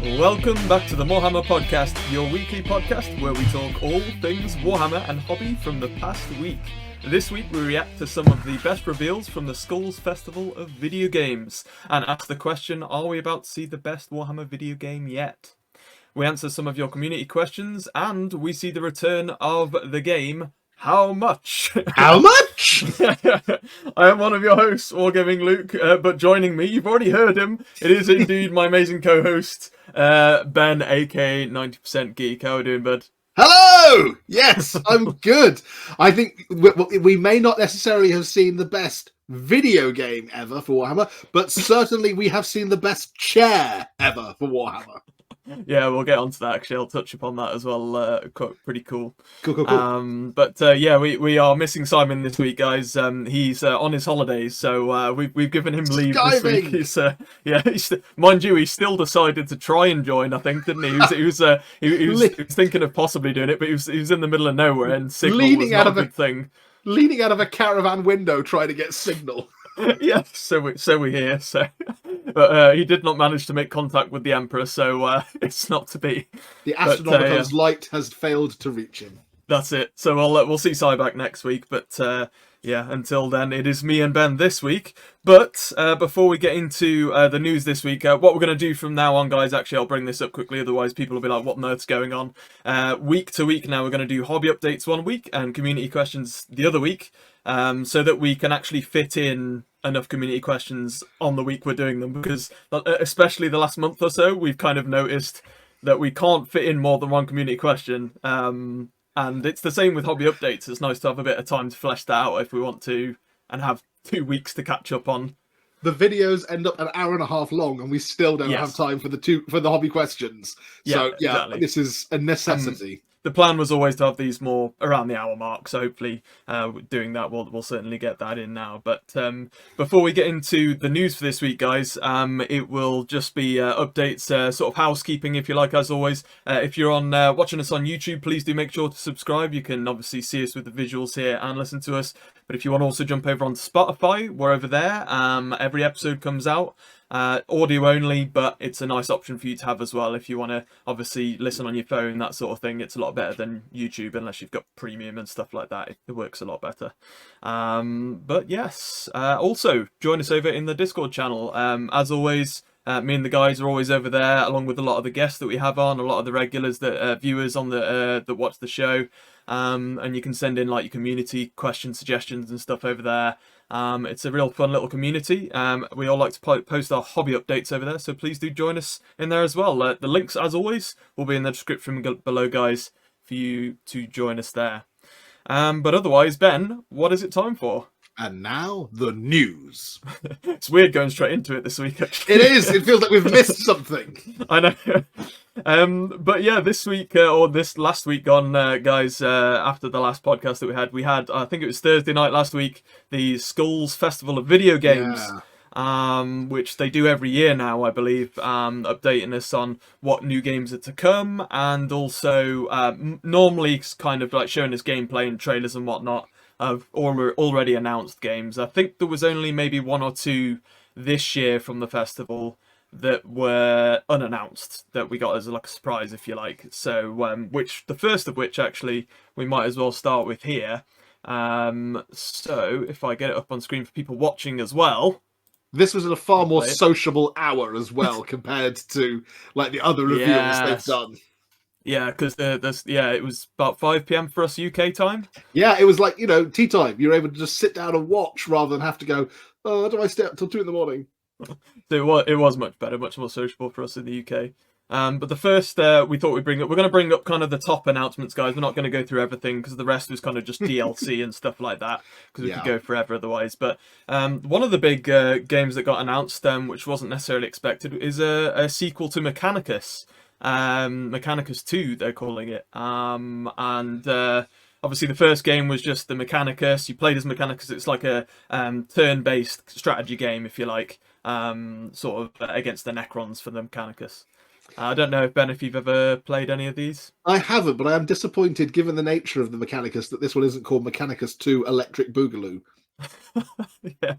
Welcome back to the Morehammer podcast, your weekly podcast where we talk all things Warhammer and hobby from the past week. This week we react to some of the best reveals from the Skulls Festival of Video Games and ask the question, are we about to see the best Warhammer video game yet? We answer some of your community questions and we see the return of the game, How Much? How much? I am one of your hosts, Wargaming Luke, but joining me, you've already heard him, it is indeed my amazing co-host, Ben, aka 90% Geek. How are you doing, bud? Hello! Yes, I'm good. I think we may not necessarily have seen the best video game ever for Warhammer, but certainly we have seen the best chair ever for Warhammer. Yeah, we'll get onto that. Actually, I'll touch upon that as well. Pretty cool. Cool. Yeah, we are missing Simon this week, guys. He's on his holidays, so we've given him leave this week. He's mind you, he still decided to try and join. I think, didn't he? He was thinking of possibly doing it, but he was in the middle of nowhere, and signal was not a good thing. Leaning out of a caravan window trying to get signal. Yeah, so we hear. But he did not manage to make contact with the Emperor, so it's not to be. The Astronomicon's light has failed to reach him. That's it. So we'll see Cy back next week, but until then, it is me and Ben this week. But before we get into the news this week, what we're going to do from now on, guys, actually, I'll bring this up quickly, otherwise people will be like, what on earth's going on? Week to week now, we're going to do hobby updates one week and community questions the other week, so that we can actually fit in enough community questions on the week we're doing them, because especially the last month or so, we've kind of noticed that we can't fit in more than one community question. And it's the same with hobby updates. It's nice to have a bit of time to flesh that out if we want to, and have 2 weeks to catch up on. The videos end up an hour and a half long, and we still don't have time for the hobby questions. So exactly. This is a necessity. The plan was always to have these more around the hour mark, so hopefully doing that we'll certainly get that in now. But before we get into the news for this week, guys, it will just be updates, sort of housekeeping, if you like, as always. If you're on watching us on YouTube, please do make sure to subscribe. You can obviously see us with the visuals here and listen to us. But if you want to also jump over onto Spotify, we're over there. Every episode comes out. Audio only, but it's a nice option for you to have as well if you want to obviously listen on your phone, that sort of thing. It's a lot better than YouTube, unless you've got premium and stuff like that. It works a lot better. But yes, also join us over in the Discord channel. As always, me and the guys are always over there, along with a lot of the guests that we have on, a lot of the regulars that viewers on the that watch the show. And you can send in like your community question suggestions and stuff over there. It's a real fun little community. We all like to post our hobby updates over there, so please do join us in there as well. The links, as always, will be in the description below, guys, for you to join us there. But otherwise, Ben, what is it time for? And now, the news. It's weird going straight into it this week, actually. It is. It feels like we've missed something. I know. But yeah, this week, or this last week gone, guys, after the last podcast that we had, I think it was Thursday night last week, the Skulls Festival of Video Games. Yeah. Which they do every year now, I believe, updating us on what new games are to come, and also normally kind of like showing us gameplay and trailers and whatnot of already announced games. I think there was only maybe 1 or 2 this year from the festival that were unannounced, that we got as like a surprise, if you like. So, which the first of which actually we might as well start with here. So if I get it up on screen for people watching as well. This was a far more sociable hour as well compared to like the other reveals they've done. Yeah, because it was about 5 PM for us UK time. Yeah, it was like, tea time. You're able to just sit down and watch rather than have to go, oh, do I stay up till 2 in the morning? So it was much better, much more sociable for us in the UK. But the first we thought we're going to bring up kind of the top announcements, guys. We're not going to go through everything because the rest was kind of just DLC and stuff like that, because we could go forever otherwise. But one of the big games that got announced, which wasn't necessarily expected, is a sequel to Mechanicus. Mechanicus 2, they're calling it. Obviously the first game was just the Mechanicus. You played as Mechanicus. It's like a turn-based strategy game, if you like, sort of against the Necrons for the Mechanicus. I don't know, Ben, if you've ever played any of these. I haven't, but I am disappointed, given the nature of the Mechanicus, that this one isn't called Mechanicus 2 Electric Boogaloo. Yeah.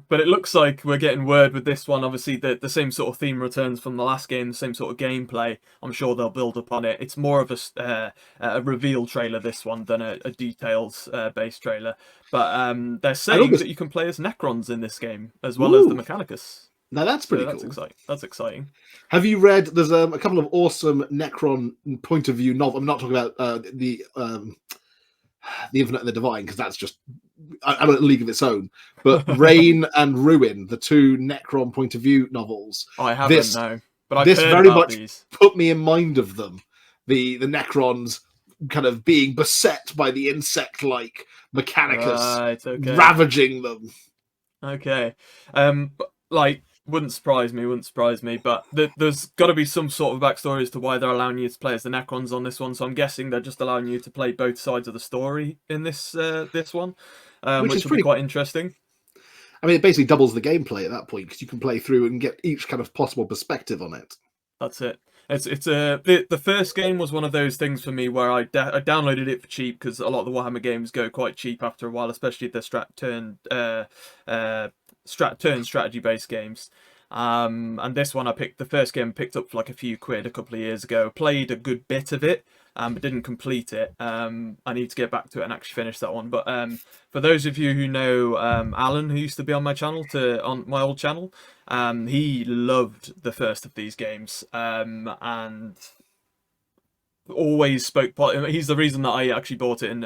But it looks like we're getting word with this one. Obviously, the same sort of theme returns from the last game, the same sort of gameplay. I'm sure they'll build upon it. It's more of a reveal trailer, this one, than a details based trailer. But they're I'd saying almost. that you can play as Necrons in this game, as well as the Ooh, Mechanicus. now that's So pretty that's cool. exciting. That's exciting. Have you read? There's a couple of awesome Necron point of view novel. I'm not talking about the Infinite and the Divine, because that's just a league of its own. But Reign and Ruin, the two Necron point of view novels. I haven't, This no, but I've this heard very about much these. put me in mind of them. The Necrons kind of being beset by the insect-like Mechanicus, Right. Okay. ravaging them. Okay. But, like, wouldn't surprise me. Wouldn't surprise me. But there's got to be some sort of backstory as to why they're allowing you to play as the Necrons on this one. So I'm guessing they're just allowing you to play both sides of the story in this one, Which is which will be pretty. quite interesting. I mean, it basically doubles the gameplay at that point, because you can play through and get each kind of possible perspective on it. That's it. The first game was one of those things for me where I downloaded it for cheap, because a lot of the Warhammer games go quite cheap after a while, especially the turn strategy based games. And this one the first game picked up for like a few quid a couple of years ago. Played a good bit of it, but didn't complete it. I need to get back to it and actually finish that one. But for those of you who know Alan, who used to be on on my old channel, he loved the first of these games, and always spoke. He's the reason that I actually bought it and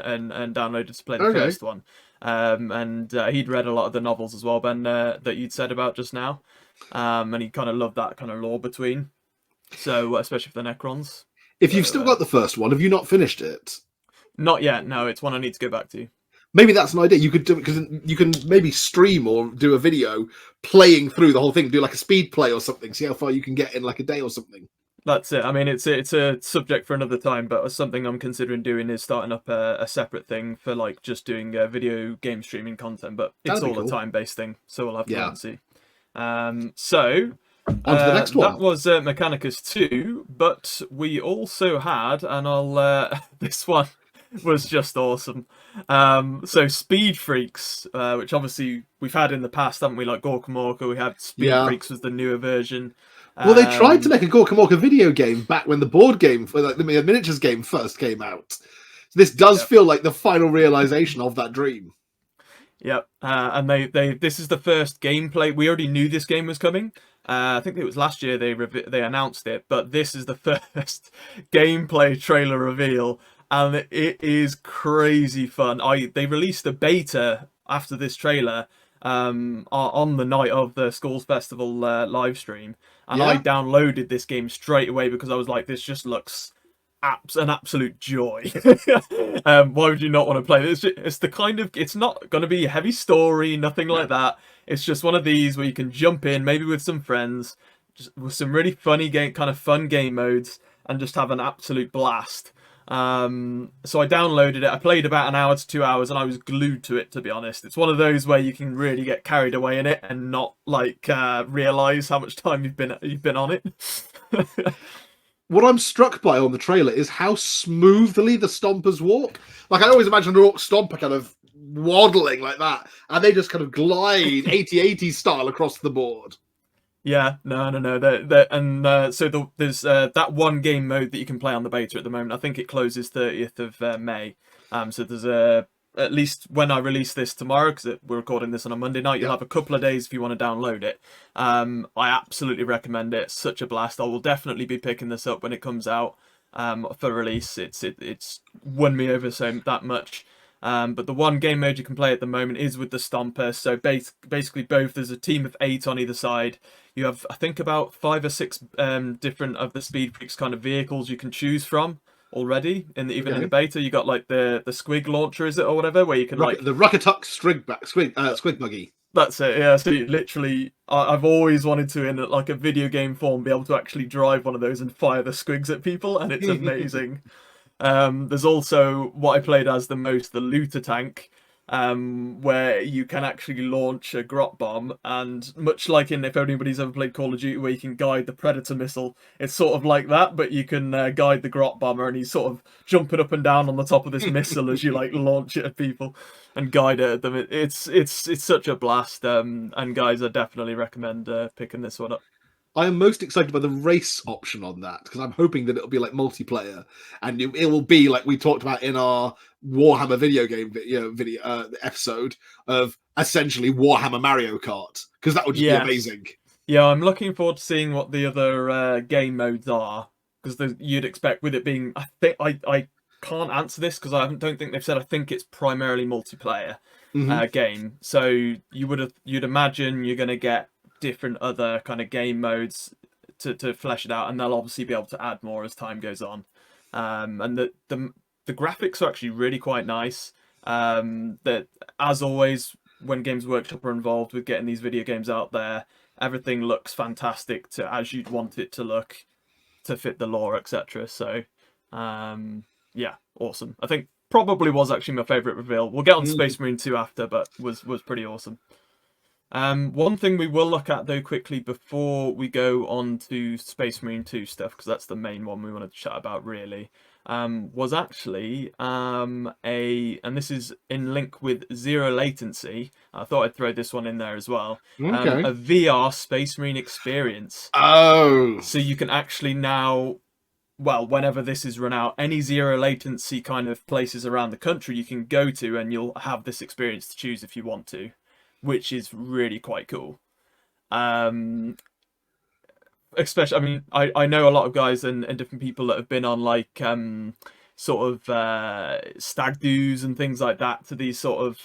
downloaded to play the Okay. first one. And he'd read a lot of the novels as well, Ben, that you'd said about just now. And he kind of loved that kind of lore between. So, especially for the Necrons. If you've So, still got the first one, have you not finished it? not yet. No, it's one I need to go back to. Maybe that's an idea. You could do, because you can maybe stream or do a video playing through the whole thing. Do like a speed play or something. See how far you can get in like a day or something. That's it. I mean, it's a subject for another time, but something I'm considering doing is starting up a separate thing for like just doing video game streaming content. But it's That'd be all cool. a time based thing, so we'll have to wait Yeah. and see. So On to the next one. that was Mechanicus 2, but we also had, and I'll this one was just awesome. So Speed Freaks, which obviously we've had in the past, haven't we? Like Gorkamorka, we had Speed Yeah. Freaks was the newer version. Well, they tried to make a Gorkamorka video game back when the board game, like the miniatures game, first came out. So this does feel like the final realization of that dream. Yep, and this is the first gameplay. We already knew this game was coming. I think it was last year they announced it, but this is the first gameplay trailer reveal, and it is crazy fun. They released a beta after this trailer on the night of the Skulls Festival live stream, and I Yeah. downloaded this game straight away because I was like, this just looks an absolute joy. Why would you not want to play it? It's the kind of, it's not going to be a heavy story, nothing like that. It's just one of these where you can jump in, maybe with some friends, just with some really fun game modes, and just have an absolute blast. So I downloaded it. I played about an hour to 2 hours, and I was glued to it. To be honest, it's one of those where you can really get carried away in it and not like realize how much time you've been on it. What I'm struck by on the trailer is how smoothly the Stompers walk. Like, I always imagine an Orc Stomper kind of waddling like that, and they just kind of glide 80-80 style across the board. Yeah, no. There's that one game mode that you can play on the beta at the moment. I think it closes 30th of May. So there's at least when I release this tomorrow, because we're recording this on a Monday night, you'll have a couple of days if you want to download it. I absolutely recommend it. It's such a blast. I will definitely be picking this up when it comes out for release. It's won me over that much. But the one game mode you can play at the moment is with the Stomper. So basically both, there's a team of 8 on either side. You have, I think, about 5 or 6 different of the Speed Freaks kind of vehicles you can choose from already. Even in the beta, you got like the squig launcher, is it, or whatever, where you can like the Ruckatuck squig buggy. That's it, yeah. So you literally, I've always wanted to, in like a video game form, be able to actually drive one of those and fire the squigs at people, and it's amazing. There's also what I played as the most, the looter tank, where you can actually launch a grot bomb, and much like in if anybody's ever played Call of Duty, where you can guide the Predator missile, it's sort of like that, but you can guide the grot bomber, and he's sort of jumping up and down on the top of this missile as you like launch it at people and guide it at them. It's such a blast, and guys, I definitely recommend picking this one up. I am most excited by the race option on that because I'm hoping that it'll be like multiplayer, and it will be like we talked about in our Warhammer video game episode of essentially Warhammer Mario Kart, because that would just be amazing. Yeah, I'm looking forward to seeing what the other game modes are, because you'd expect with it being. I can't answer this because I don't think they've said. I think it's primarily multiplayer game, so you'd imagine you're going to get different other kind of game modes to flesh it out, and they'll obviously be able to add more as time goes on. And the graphics are actually really quite nice. That, as always, when Games Workshop are involved with getting these video games out there, everything looks fantastic to as you'd want it to look, to fit the lore, etc. So yeah, awesome. I think probably was actually my favorite reveal. We'll get on Space Marine 2 after, but was pretty awesome. One thing we will look at though quickly before we go on to Space Marine 2 stuff, because that's the main one we wanted to chat about really, was actually and this is in link with zero latency. I thought I'd throw this one in there as well. Okay. A VR Space Marine experience. Oh, so you can actually now, well, whenever this is run out, any zero latency kind of places around the country you can go to, and you'll have this experience to choose if you want to, which is really quite cool. Especially, I mean, I know a lot of guys and different people that have been on like sort of stag doos and things like that to these sort of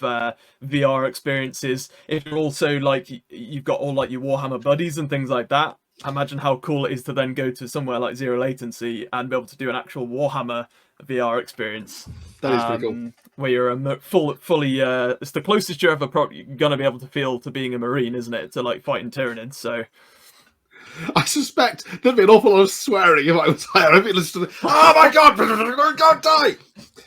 VR experiences. If you're also like, you've got all like your Warhammer buddies and things like that, imagine how cool it is to then go to somewhere like zero latency and be able to do an actual Warhammer VR experience. that is pretty cool. Where you're fully it's the closest you're ever probably gonna be able to feel to being a Marine, isn't it? To like fighting Tyranids. So I suspect there'd be an awful lot of swearing if I was there. I'd be listening to, oh my god, don't die!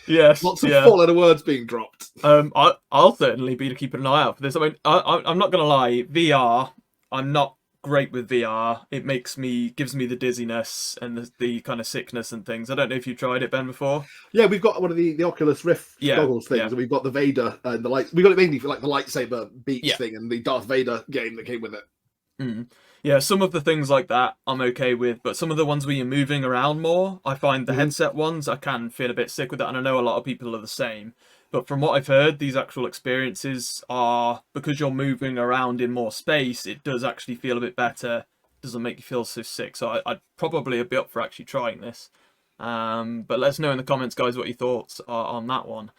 Yes, Lots of four-letter words being dropped. I'll certainly be keeping an eye out for this. I mean, I'm not gonna lie, VR, I'm not great with VR. It gives me the dizziness and the kind of sickness and things. I don't know if you've tried it, Ben, before. Yeah, we've got one of the Oculus Rift goggles things, and we've got the Vader and the light. We got it mainly for like the lightsaber beach thing and the Darth Vader game that came with it. Yeah, some of the things like that I'm okay with, but some of the ones where you're moving around more, I find the headset ones, I can feel a bit sick with that, and I know a lot of people are the same. But from what I've heard, these actual experiences are, because you're moving around in more space, it does actually feel a bit better. Doesn't make you feel so sick. So I'd probably be up for actually trying this. But let us know in the comments, guys, what your thoughts are on that one.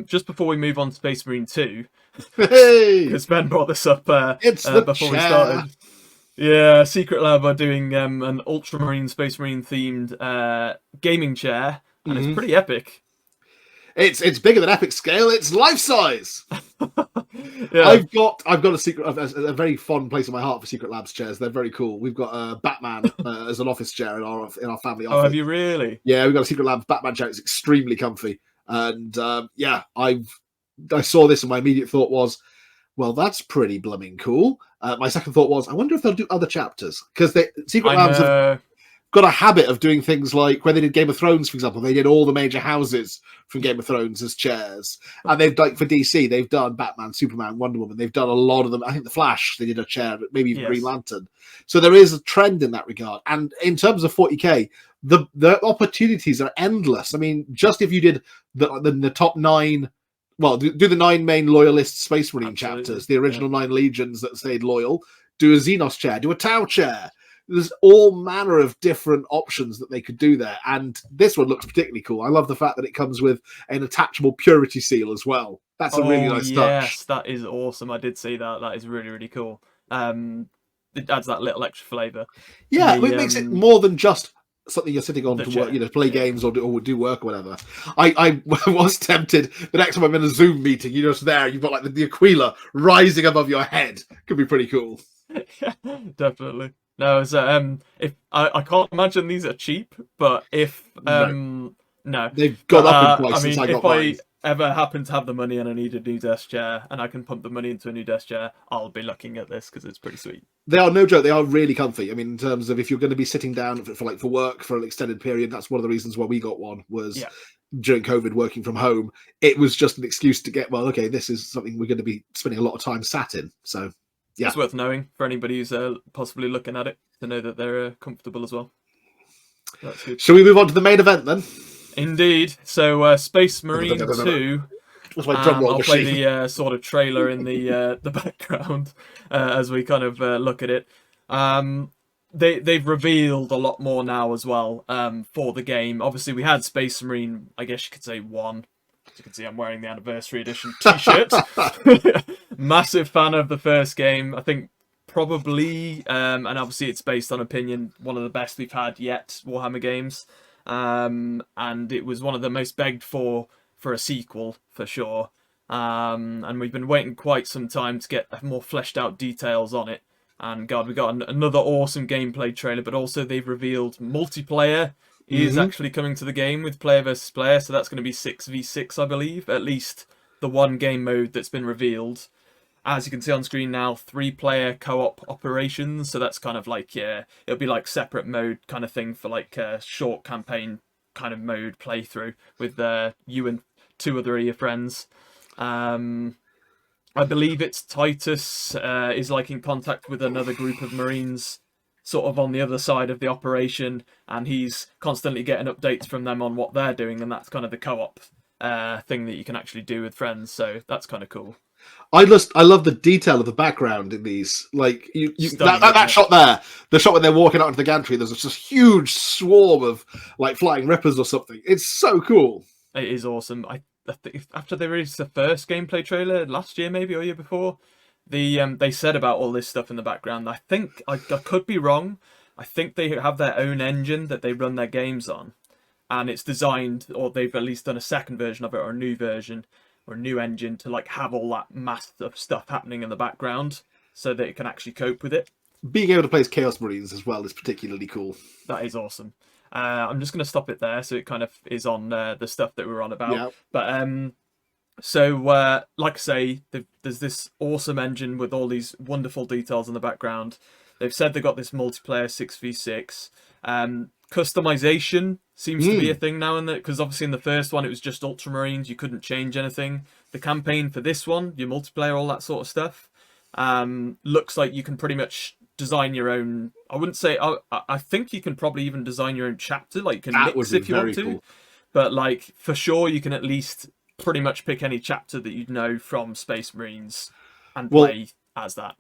Just before we move on to Space Marine 2, because Ben brought this up before we started. Yeah, Secret Lab are doing an Ultramarine Space Marine themed gaming chair, and it's pretty epic. It's bigger than epic scale. It's life size. Yeah. I've got a very fond place in my heart for Secret Labs chairs. They're very cool. We've got Batman as an office chair in our family office. Oh, have you really? Yeah, we've got a Secret Labs Batman chair. It's extremely comfy. And I saw this and my immediate thought was, well, that's pretty blooming cool. My second thought was, I wonder if they'll do other chapters, because Secret Labs have got a habit of doing things like when they did Game of Thrones, for example, they did all the major houses from Game of Thrones as chairs. And they've, like, for DC, they've done Batman, Superman, Wonder Woman. They've done a lot of them. I think The Flash, they did a chair, maybe even Green Lantern. So there is a trend in that regard. And in terms of 40k, the opportunities are endless. I mean, just if you did the top 9, well, do the 9 main loyalist Space Marine chapters, the original 9 legions that stayed loyal, do a Xenos chair, do a Tau chair. There's all manner of different options that they could do there. And this one looks particularly cool. I love the fact that it comes with an attachable purity seal as well. That's a really nice touch. Yes, that is awesome. I did see that. That is really, really cool. It adds that little extra flavour. Yeah, it makes it more than just something you're sitting on to work, play games or do work or whatever. I was tempted the next time I'm in a Zoom meeting, you're just there, you've got like the Aquila rising above your head. Could be pretty cool. Yeah, definitely. No, so if I can't imagine these are cheap, but if no, they've gone up in price since I got mine. ever happen to have the money and I need a new desk chair and I can pump the money into a new desk chair, I'll be looking at this because it's pretty sweet. They are, no joke, they are really comfy. I mean, in terms of if you're going to be sitting down for work for an extended period, that's one of the reasons why we got one, was Yeah. during COVID, working from home. It was just an excuse to get, well, okay, this is something we're going to be spending a lot of time sat in. So, yeah. It's worth knowing for anybody who's possibly looking at it to know that they're comfortable as well. That's good. Shall we move on to the main event then? Indeed. So, Space Marine 2. What's my drum roll I'll play machine? the sort of trailer in the background as we kind of look at it. They've revealed a lot more now as well for the game. Obviously, we had Space Marine, I guess you could say 1. As you can see, I'm wearing the Anniversary Edition t-shirt. Massive fan of the first game. I think probably, and obviously it's based on opinion, one of the best we've had yet, Warhammer games. And it was one of the most begged for a sequel, for sure. And we've been waiting quite some time to get more fleshed out details on it. And God, we got another awesome gameplay trailer, but also they've revealed multiplayer is actually coming to the game with player versus player, so that's going to be 6v6, I believe, at least the one game mode that's been revealed. As you can see on screen now, 3-player co-op operations, so that's kind of like, yeah, it'll be like separate mode kind of thing for like a short campaign kind of mode playthrough with you and 2 other of your friends. I believe it's Titus is like in contact with another group of Marines sort of on the other side of the operation, and he's constantly getting updates from them on what they're doing, and that's kind of the co-op thing that you can actually do with friends, so that's kind of cool. I love the detail of the background in these. Like that shot there, the shot when they're walking out into the gantry, there's just a huge swarm of like flying rippers or something. It's so cool. It is awesome. I think after they released the first gameplay trailer last year, maybe, or year before, they said about all this stuff in the background. I think I could be wrong. I think they have their own engine that they run their games on, and it's designed, or they've at least done a second version of it, or a new version, or a new engine to like have all that mass of stuff happening in the background, so that it can actually cope with it. Being able to play as Chaos Marines as well is particularly cool. That is awesome. I'm just going to stop it there, so it kind of is on the stuff that we're on about. Yeah. But so like I say, there's this awesome engine with all these wonderful details in the background. They've said they've got this multiplayer 6v6. Customization seems to be a thing now, because obviously in the first one it was just Ultramarines, you couldn't change anything. The campaign for this one, your multiplayer, all that sort of stuff, looks like you can pretty much design your own. I wouldn't say. I think you can probably even design your own chapter. Like you can mix if you want to. Cool. But like for sure, you can at least pretty much pick any chapter that you know from Space Marines and play as that.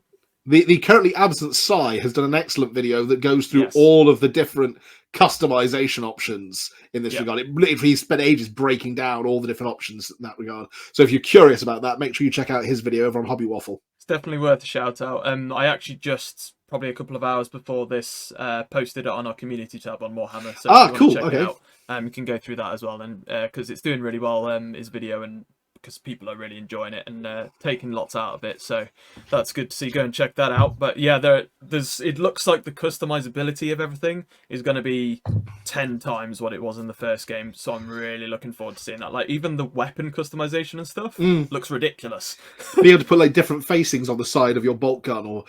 The currently absent Sai has done an excellent video that goes through all of the different customization options in this regard. He spent ages breaking down all the different options in that regard. So if you're curious about that, make sure you check out his video over on Hobby Waffle. It's definitely worth a shout out. I actually just probably a couple of hours before this posted it on our community tab on Morehammer. So if you want to check it out, you can go through that as well, then because it's doing really well, his video, and because people are really enjoying it and taking lots out of it, so that's good to see. Go and check that out. But yeah, there's it looks like the customizability of everything is going to be 10 times what it was in the first game, so I'm really looking forward to seeing that. Like even the weapon customization and stuff looks ridiculous. Be able to put like different facings on the side of your bolt gun, or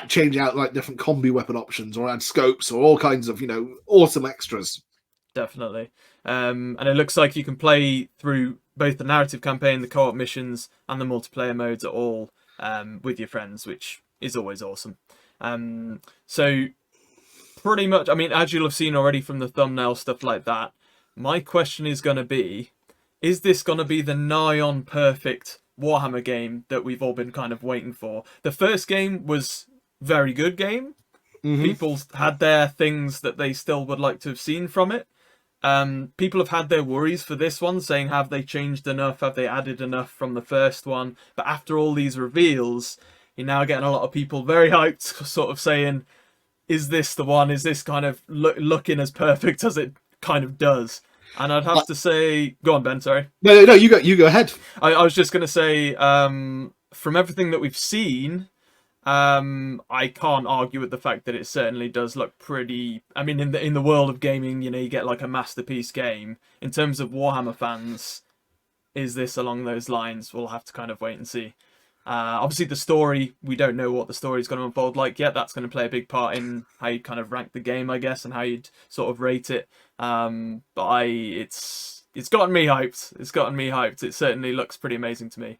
change out like different combi weapon options, or add scopes, or all kinds of awesome extras. Definitely. And it looks like you can play through both the narrative campaign, the co-op missions, and the multiplayer modes are all with your friends, which is always awesome. So pretty much, I mean, as you'll have seen already from the thumbnail, stuff like that, my question is going to be, is this going to be the nigh on perfect Warhammer game that we've all been kind of waiting for? The first game was very good game. People had their things that they still would like to have seen from it. People have had their worries for this one, saying, have they changed enough? Have they added enough from the first one? But after all these reveals, you're now getting a lot of people very hyped, sort of saying, is this the one? Is this kind of looking as perfect as it kind of does? And I'd have to say, go on, Ben, sorry. No, you go ahead. I was just going to say, from everything that we've seen, I can't argue with the fact that it certainly does look pretty. I mean, in the world of gaming, you get like a masterpiece game. In terms of Warhammer fans, is this along those lines? We'll have to kind of wait and see. Obviously, the story, we don't know what the story is going to unfold like yet. That's going to play a big part in how you kind of rank the game, I guess, and how you'd sort of rate it. But it's gotten me hyped. It's gotten me hyped. It certainly looks pretty amazing to me.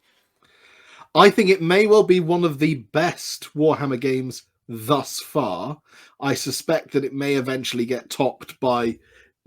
I think it may well be one of the best Warhammer games thus far. I suspect that it may eventually get topped by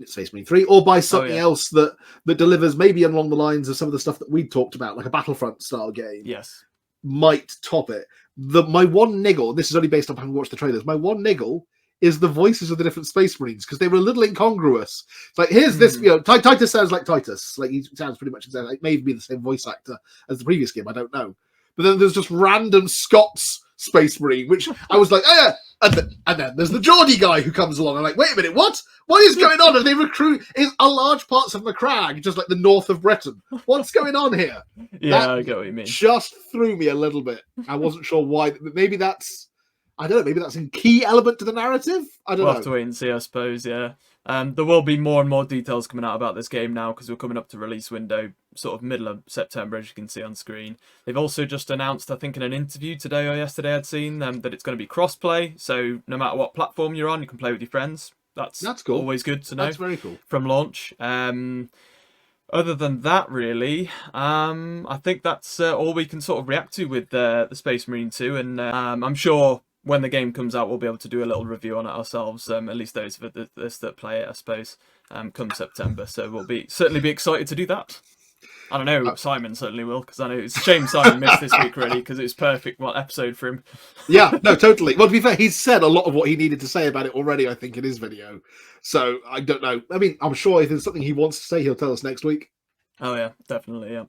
Space Marine 3 or by something else that delivers maybe along the lines of some of the stuff that we talked about, like a Battlefront style game. Yes. Might top it. My one niggle, this is only based on having watched the trailers, my one niggle is the voices of the different Space Marines, because they were a little incongruous. It's like, here's this, Titus sounds like Titus. Like, he sounds pretty much exactly like, maybe be the same voice actor as the previous game, I don't know. But then there's just random Scots Space Marine, which I was like, oh yeah. And then there's the Geordie guy who comes along. I'm like, wait a minute, what? What is going on? And they recruit a large parts of Macragge, just like the north of Britain. What's going on here? Yeah, I get what you mean. Just threw me a little bit. I wasn't sure why. Maybe that's, I don't know, maybe that's a key element to the narrative? I don't know. We'll have to wait and see, I suppose, yeah. There will be more and more details coming out about this game now, because we're coming up to release window, sort of middle of September, as you can see on screen. They've also just announced, I think in an interview today or yesterday I'd seen, that it's going to be cross-play, so no matter what platform you're on, you can play with your friends. That's cool. Always good to know. That's very cool. From launch. Other than that, really, I think that's all we can sort of react to with the Space Marine 2, and I'm sure when the game comes out, we'll be able to do a little review on it ourselves, at least those of us that play it, I suppose, come September. So we'll certainly be excited to do that. I don't know, Simon certainly will, because I know it's a shame Simon missed this week, really, because it was perfect episode for him. Yeah, no, totally. Well, to be fair, he's said a lot of what he needed to say about it already, I think, in his video. So, I don't know. I mean, I'm sure if there's something he wants to say, he'll tell us next week. Oh, yeah, definitely, yeah.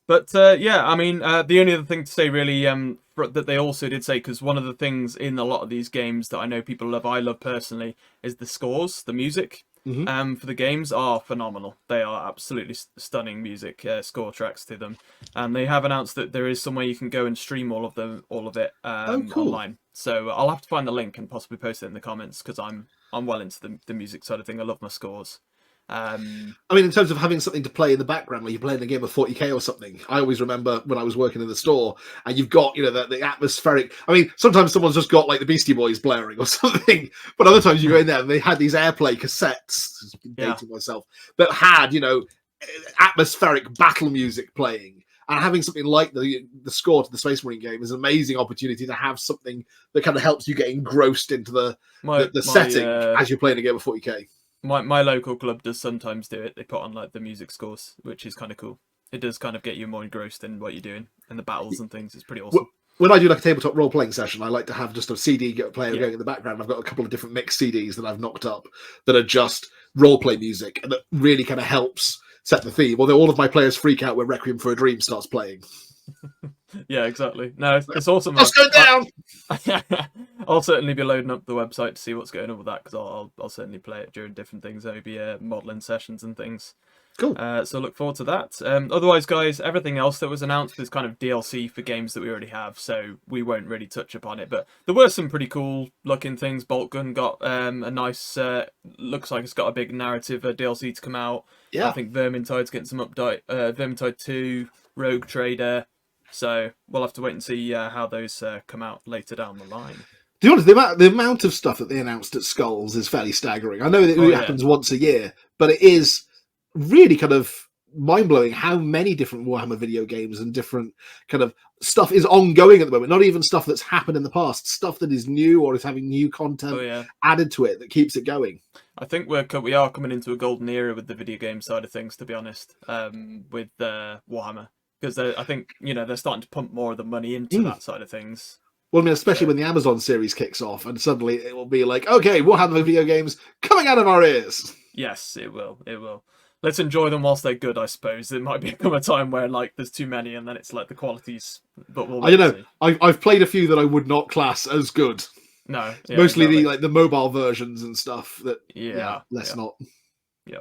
But, yeah, I mean, the only other thing to say, really, that they also did say, because one of the things in a lot of these games that I know people love, I love personally, is the scores, the music. For the games are phenomenal. They are absolutely stunning music, score tracks to them, and they have announced that there is some way you can go and stream all of it online. So I'll have to find the link and possibly post it in the comments, because I'm well into the music side of thing. I love my scores. I mean, in terms of having something to play in the background when you're playing a game of 40k or something, I always remember when I was working in the store and you've got, the atmospheric. I mean, sometimes someone's just got like the Beastie Boys blaring or something, but other times you go in there and they had these airplay cassettes, dating myself, that had, atmospheric battle music playing. And having something like the score to the Space Marine game is an amazing opportunity to have something that kind of helps you get engrossed into the setting as you're playing a game of 40k. My local club does sometimes do it. They put on like the music scores, which is kind of cool. It does kind of get you more engrossed in what you're doing and the battles and things. It's pretty awesome. When I do like a tabletop role-playing session, I like to have just a CD player going in the background. I've got a couple of different mixed CDs that I've knocked up that are just role-play music, and that really kind of helps set the theme. Although all of my players freak out when Requiem for a Dream starts playing. Yeah, exactly. No, it's awesome. Let's go down! I'll certainly be loading up the website to see what's going on with that, because I'll certainly play it during different things, maybe modelling sessions and things. Cool. So look forward to that. Otherwise, guys, everything else that was announced is kind of DLC for games that we already have, so we won't really touch upon it. But there were some pretty cool looking things. Bolt Gun got a nice, looks like it's got a big narrative DLC to come out. Yeah. I think Vermintide's getting some update. Vermintide 2, Rogue Trader. So we'll have to wait and see how those come out later down the line. To be honest, the amount of stuff that they announced at Skulls is fairly staggering. I know that it happens once a year, but it is really kind of mind-blowing how many different Warhammer video games and different kind of stuff is ongoing at the moment. Not even stuff that's happened in the past, stuff that is new or is having new content added to it that keeps it going. I think we are coming into a golden era with the video game side of things, to be honest, with Warhammer. Because I think, they're starting to pump more of the money into that side of things. Well, I mean, especially when the Amazon series kicks off and suddenly it will be like, okay, Warhammer video games coming out of our ears. Yes, it will. It will. Let's enjoy them whilst they're good, I suppose. It might become a time where there's too many and then it's like the quality's... But we'll I don't know. I've played a few that I would not class as good. No. Yeah, mostly exactly. the mobile versions and stuff that, let's Yeah. not. Yeah.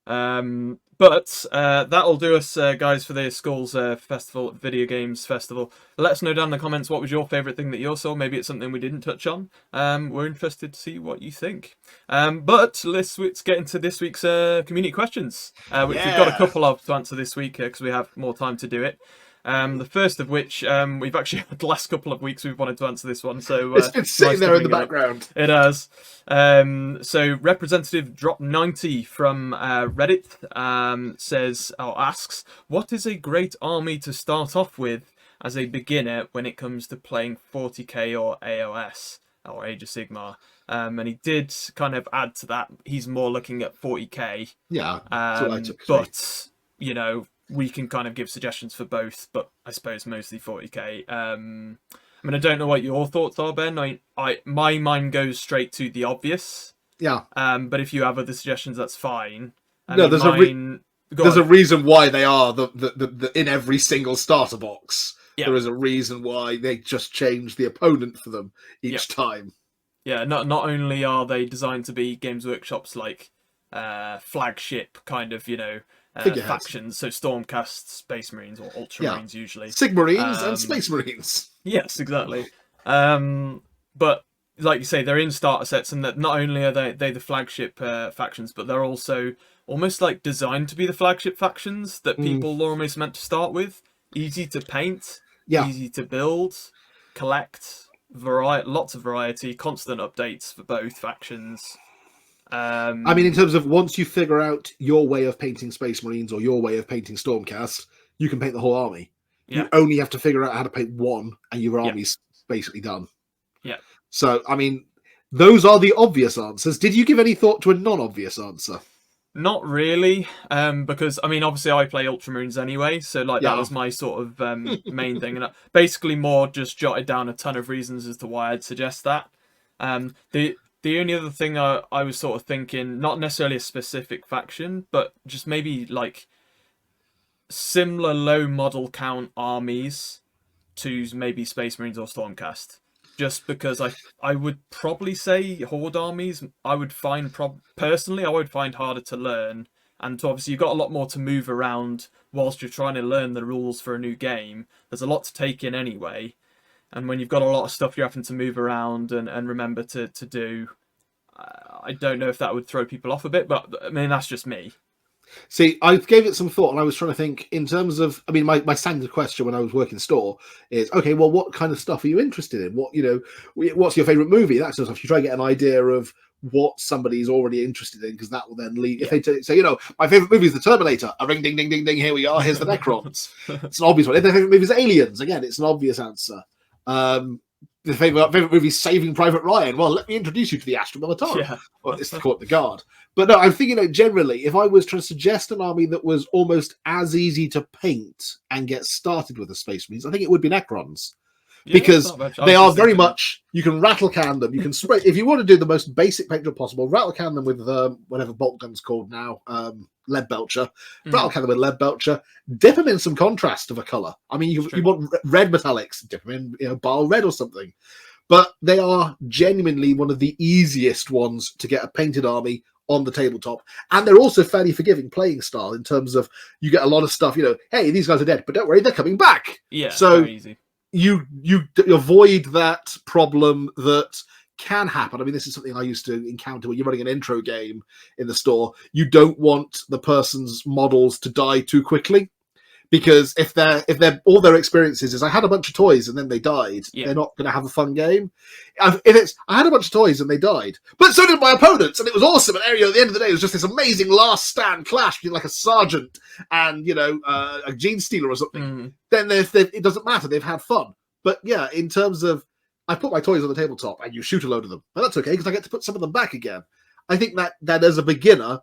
But that'll do us, guys, for the Skulls Festival, Video Games Festival. Let us know down in the comments what was your favourite thing that you saw. Maybe it's something we didn't touch on. We're interested to see what you think. But let's get into this week's community questions, which we've got a couple of to answer this week because we have more time to do it. The first of which we've actually had the last couple of weeks we've wanted to answer this one, so it's been sitting there in the background. It has. So Representative Drop 90 from Reddit asks, what is a great army to start off with as a beginner when it comes to playing 40k or AOS or Age of Sigmar? And he did kind of add to that. He's more looking at 40k. Yeah, that's what I took. But you know, we can kind of give suggestions for both, but I suppose mostly 40k. I mean, I don't know what your thoughts are, Ben. My mind goes straight to the obvious. Yeah. But if you have other suggestions, that's fine. There's a reason why they are the in every single starter box. Yeah. There is a reason why they just change the opponent for them each time. Yeah. Not only are they designed to be Games Workshop's like flagship kind of, you know, factions, so Stormcast, Space Marines, or Ultramarines usually. Sigmarines and Space Marines. Yes, exactly. But like you say, they're in starter sets, and that not only are they the flagship factions, but they're also almost like designed to be the flagship factions that people are almost meant to start with. Easy to paint, easy to build, collect, lots of variety, constant updates for both factions. I mean, in terms of once you figure out your way of painting Space Marines or your way of painting Stormcast, you can paint the whole army. Yeah. You only have to figure out how to paint one, and your army's basically done. Yeah. So, I mean, those are the obvious answers. Did you give any thought to a non-obvious answer? Not really, because, I mean, obviously I play Ultramarines anyway, so like that was my sort of main thing. And basically more just jotted down a ton of reasons as to why I'd suggest that. The only other thing I was sort of thinking, not necessarily a specific faction, but just maybe like similar low model count armies to maybe Space Marines or Stormcast. Just because I would probably say Horde armies, I would find personally harder to learn. And obviously you've got a lot more to move around whilst you're trying to learn the rules for a new game. There's a lot to take in anyway. And when you've got a lot of stuff you're having to move around and remember to do, I don't know if that would throw people off a bit, but I mean, that's just me. See, I gave it some thought, and I was trying to think in terms of, I mean, my standard question when I was working store is, okay, well, what kind of stuff are you interested in? What, you know, what's your favourite movie? That sort of stuff. You try to get an idea of what somebody's already interested in, because that will then lead. If they say, you know, my favourite movie is The Terminator, a ring, ding, ding, ding, ding, here we are, here's the Necrons. It's an obvious one. If their favourite movie is Aliens, again, it's an obvious answer. The favourite movie is Saving Private Ryan. Well, let me introduce you to the Astra Militari. Yeah. Well, it's called the Guard. But no, I'm thinking, you know, generally, if I was trying to suggest an army that was almost as easy to paint and get started with as Space Marines, I think it would be Necrons. Yeah, because they are very much, you can rattle can them, you can spray. If you want to do the most basic paint job possible, rattle can them with whatever bolt gun's called now, lead belcher, rattle can them with lead belcher, dip them in some contrast of a colour. I mean, you want red metallics, dip them in, you know, bile red or something. But they are genuinely one of the easiest ones to get a painted army on the tabletop, and they're also fairly forgiving playing style in terms of you get a lot of stuff. You know, hey, these guys are dead, but don't worry, they're coming back. Yeah, so very easy. You avoid that problem that can happen. I mean, this is something I used to encounter when you're running an intro game in the store. You don't want the person's models to die too quickly, because if they're all their experiences is I had a bunch of toys and then they died, they're not going to have a fun game. If it's I had a bunch of toys and they died, but so did my opponents, and it was awesome. And at the end of the day, it was just this amazing last stand clash between like a sergeant and, you know, a gene stealer or something. Then it doesn't matter; they've had fun. But yeah, in terms of I put my toys on the tabletop and you shoot a load of them, but that's okay because I get to put some of them back again. I think that as a beginner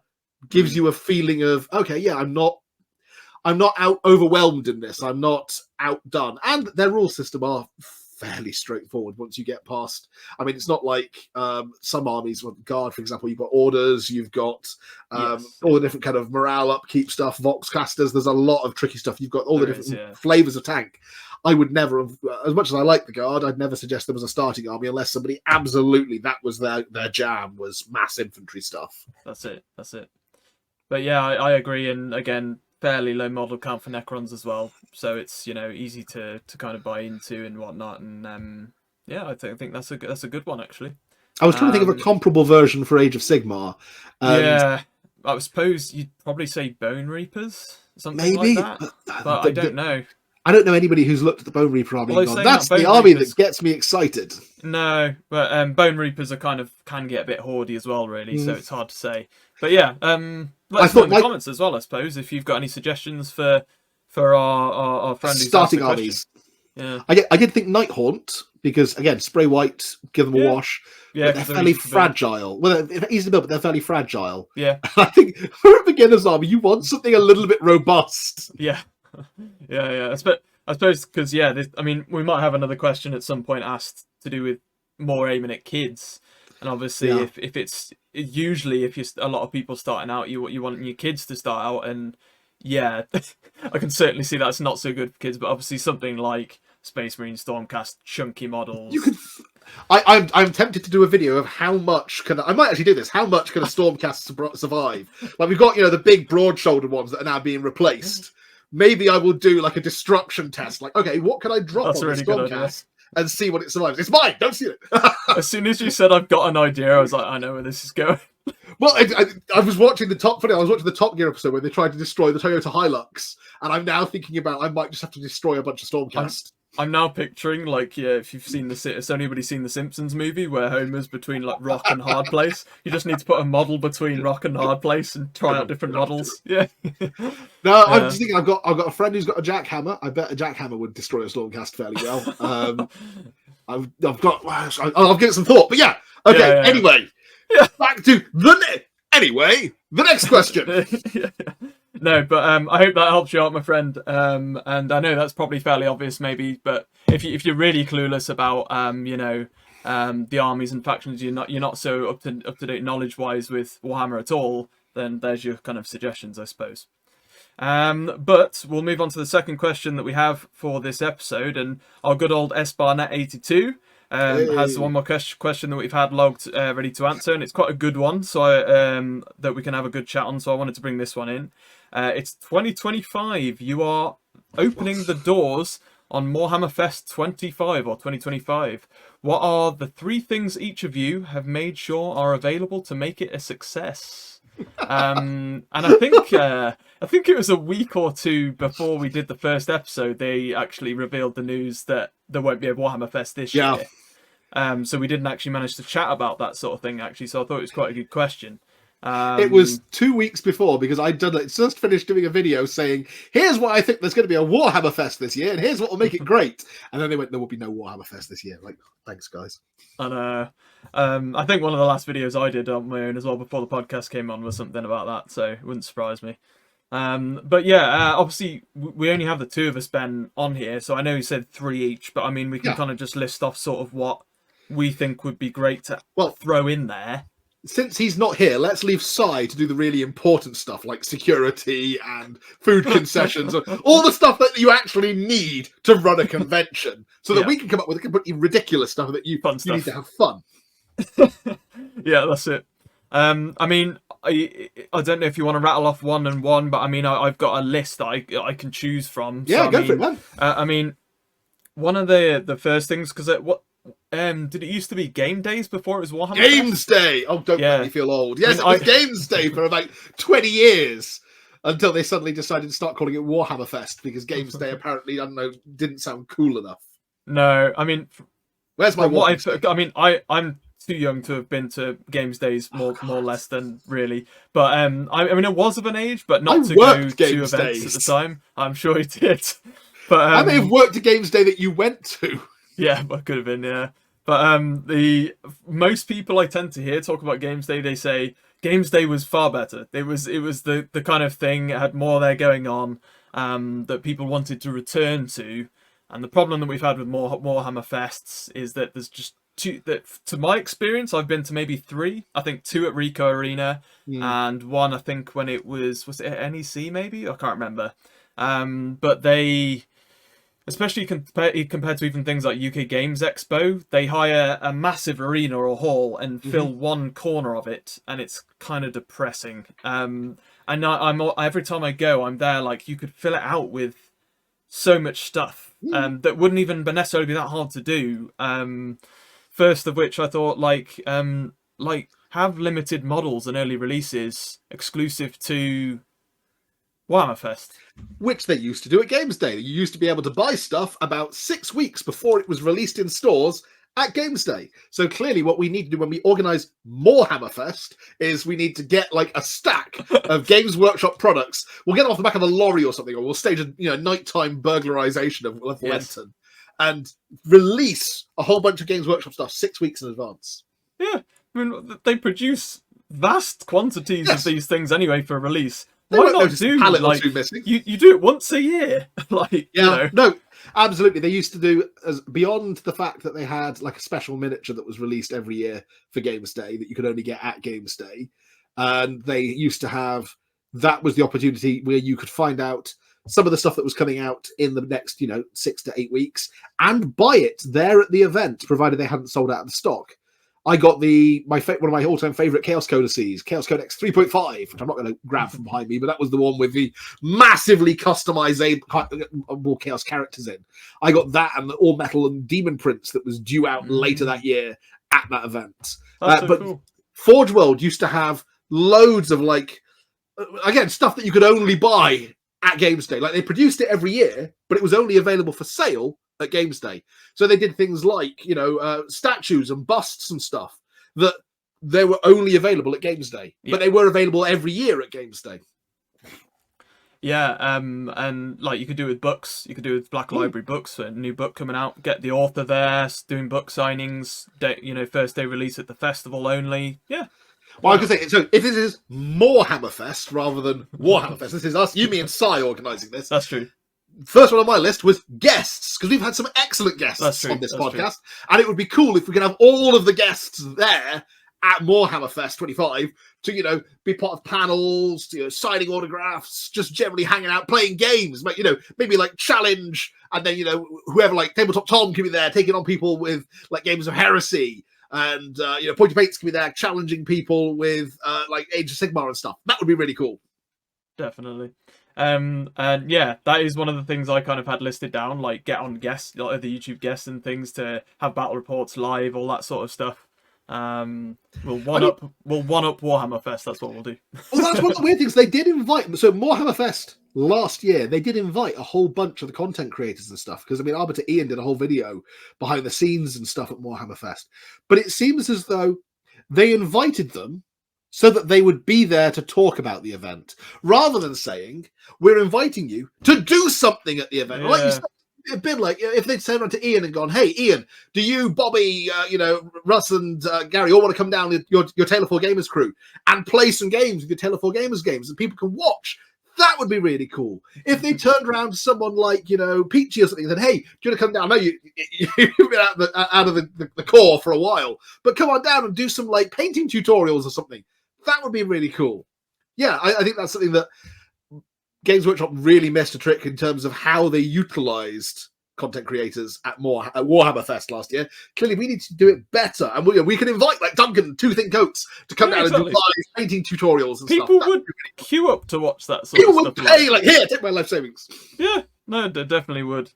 gives you a feeling of, okay, yeah, I'm not out overwhelmed in this. I'm not outdone. And their rule system are fairly straightforward once you get past. I mean, it's not like some armies, with Guard, for example, you've got orders, you've got all the different kind of morale upkeep stuff, Voxcasters. There's a lot of tricky stuff. You've got all the different flavors of tank. I would never have, as much as I like the Guard, I'd never suggest them as a starting army unless somebody absolutely, that was their jam, was mass infantry stuff. That's it. But yeah, I agree, and again, fairly low model count for Necrons as well, so it's easy to kind of buy into and whatnot, and yeah, I think that's a good one actually. I was trying to think of a Um, comparable version for Age of Sigmar, and yeah, I suppose you'd probably say Bone Reapers, something like maybe that, but I don't know. I don't know anybody who's looked at the Bone Reaper army Although and gone, saying that, "That's the Bone army Reapers, that gets me excited." no, but Bone Reapers are can get a bit hoardy as well, really. So Mm. it's hard to say. But yeah, let I us know in thought the my comments as well, I suppose, if you've got any suggestions for our friend who's asked the starting question. armies. Yeah, I did think Nighthaunt because again, spray white, give them a yeah, wash, yeah, but they're 'cause they're fairly easy to build. fragile. Well, they're easy to build, but they're fairly fragile. Yeah, I think for a beginner's army, you want something a little bit robust. yeah, yeah. I suppose because yeah, I mean, we might have another question at some point asked to do with more aiming at kids, and obviously, Yeah. if it's usually if you're a lot of people starting out, you want your kids to start out, and yeah, I can certainly see that's not so good for kids, but obviously something like Space Marine Stormcast, chunky models. You could. I'm tempted to do a video of how much can I might actually do this. How much can a Stormcast survive? Like we've got the big broad-shouldered ones that are now being replaced. Maybe I will do like a destruction test. Like, okay, what can I drop That's on a the really good idea. Stormcast and see what it survives? It's mine. Don't see it. As soon as you said I've got an idea, I was like, I know where this is going. Well, I was watching the Top Gear episode where they tried to destroy the Toyota Hilux, and I'm now thinking about I might just have to destroy a bunch of Stormcast. I'm now picturing, like, yeah, if you've seen has anybody seen the Simpsons movie where Homer's between like rock and hard place? You just need to put a model between rock and hard place and try out different models. Yeah. No, I'm just thinking I've got a friend who's got a jackhammer. I bet a jackhammer would destroy a Stormcast fairly well. I'll give it some thought, but yeah. Okay. Yeah. Anyway, back to the next question. Yeah. No, but I hope that helps you out, my friend. And I know that's probably fairly obvious, maybe, but if you're really clueless about the armies and factions, you're not so up to date knowledge wise with Warhammer at all, then there's your kind of suggestions, I suppose. But we'll move on to the second question that we have for this episode, and our good old SBarnet82 has one more question that we've had logged ready to answer, and it's quite a good one, so that we can have a good chat on. So I wanted to bring this one in. It's 2025. You are opening the doors on Morehammer Fest 25 or 2025. What are the 3 things each of you have made sure are available to make it a success? And I think it was a week or 2 before we did the first episode, they actually revealed the news that there won't be a Warhammer Fest this year. So we didn't actually manage to chat about that sort of thing, actually. So I thought it was quite a good question. It was 2 weeks before because I'd just finished doing a video saying, here's what I think there's going to be a Warhammer Fest this year, and here's what will make it great. And then they went, there will be no Warhammer Fest this year. Like, thanks, guys. And I think one of the last videos I did on my own as well before the podcast came on was something about that, so it wouldn't surprise me. But yeah, obviously we only have the 2 of us, Ben, on here, so I know you said 3 each, but I mean we can kind of just list off sort of what we think would be great to throw in there. Since he's not here, let's leave Sai to do the really important stuff like security and food concessions, all the stuff that you actually need to run a convention, so that we can come up with completely ridiculous stuff that you need to have fun. Yeah, that's it. I mean, I don't know if you want to rattle off one and one, but I mean, I've got a list that I can choose from. Yeah, go for it, man. I mean, one of the first things, because did it used to be Game Days before it was Warhammer Games Fest? Day! Oh, don't make me feel old. Yes, it was Games Day for like 20 years until they suddenly decided to start calling it Warhammer Fest because Games Day apparently, I don't know, didn't sound cool enough. No, I mean, where's my I'm too young to have been to Games Days more or less than really, but I mean, I was of an age, but not to go to events at the time. I'm sure you did, but I may have worked a Games Day that you went to. Yeah, but could have been, yeah. But the most people I tend to hear talk about Games Day, they say Games Day was far better. It was the kind of thing, it had more there going on, that people wanted to return to. And the problem that we've had with Warhammer Fests is that there's just 2 that, to my experience, I've been to maybe 3. I think 2 at Rico Arena and 1 I think when it was it NEC maybe? I can't remember. But Especially compared to even things like UK Games Expo, they hire a massive arena or hall and fill one corner of it, and it's kind of depressing. And I'm every time I go, I'm there like you could fill it out with so much stuff that wouldn't even necessarily be that hard to do. First of which I thought like have limited models and early releases exclusive to Warhammer Fest. Which they used to do at Games Day. You used to be able to buy stuff about 6 weeks before it was released in stores at Games Day. So clearly what we need to do when we organise more Hammerfest is we need to get like a stack of Games Workshop products. We'll get them off the back of a lorry or something, or we'll stage a nighttime burglarization of Lenton and release a whole bunch of Games Workshop stuff 6 weeks in advance. Yeah, I mean, they produce vast quantities of these things anyway for release. Why not do like you do it once a year? Like, no, absolutely. They used to do beyond the fact that they had like a special miniature that was released every year for Games Day that you could only get at Games Day, and they used to have that was the opportunity where you could find out some of the stuff that was coming out in the next 6 to 8 weeks and buy it there at the event, provided they hadn't sold out of the stock. I got one of my all-time favorite Chaos Codices, Chaos Codex 3.5, which I'm not going to grab from behind me, but that was the one with the massively customizable Chaos characters in. I got that and the all metal and demon prints that was due out later that year at that event. That's so cool. Forge World used to have loads of again, stuff that you could only buy at Games Day. Like they produced it every year, but it was only available for sale at Games Day. So they did things like statues and busts and stuff that they were only available at Games Day, but they were available every year at Games Day. Yeah, and like you could do with books, you could do with Black Library books, a new book coming out, get the author there, doing book signings, first day release at the festival only. Yeah. Well, I was going to say, so if this is more Hammerfest rather than Warhammerfest, this is us, you, me, and Sai organising this. That's true. First one on my list was guests, because we've had some excellent guests on this podcast, and it would be cool if we could have all of the guests there at Morehammer Fest 25 to, be part of panels, signing autographs, just generally hanging out, playing games, maybe like challenge, and then, whoever like Tabletop Tom can be there taking on people with like Games of Heresy, and, Pointy Bates can be there challenging people with like Age of Sigmar and stuff. That would be really cool. Definitely. And yeah, that is one of the things I kind of had listed down, like get on guests, like the YouTube guests and things to have battle reports live, all that sort of stuff. We'll one up Warhammer Fest. That's what we'll do. Well, that's one of the weird things. They did invite, so Morehammer Fest last year, they did invite a whole bunch of the content creators and stuff. Because Arbiter Ian did a whole video behind the scenes and stuff at Morehammer Fest. But it seems as though they invited them so that they would be there to talk about the event, rather than saying, we're inviting you to do something at the event. Yeah. Like you said, a bit like if they'd turned around to Ian and gone, hey, Ian, do you, Bobby, Russ and Gary all want to come down with your Tale of Four Gamers crew and play some games with your Tale of Four Gamers games and people can watch? That would be really cool. If they turned around to someone like, Peachy or something and said, hey, do you want to come down? I know you've been out of the core for a while, but come on down and do some like painting tutorials or something. That would be really cool. Yeah, I think that's something that Games Workshop really missed a trick in terms of how they utilised content creators at Warhammer Fest last year. Clearly, we need to do it better. And we can invite like Duncan, Two Thin Coats, to come down and do live painting tutorials and people stuff. People would queue up to watch that sort people of stuff. People would pay, like, here, take my life savings. Yeah, no, they definitely would.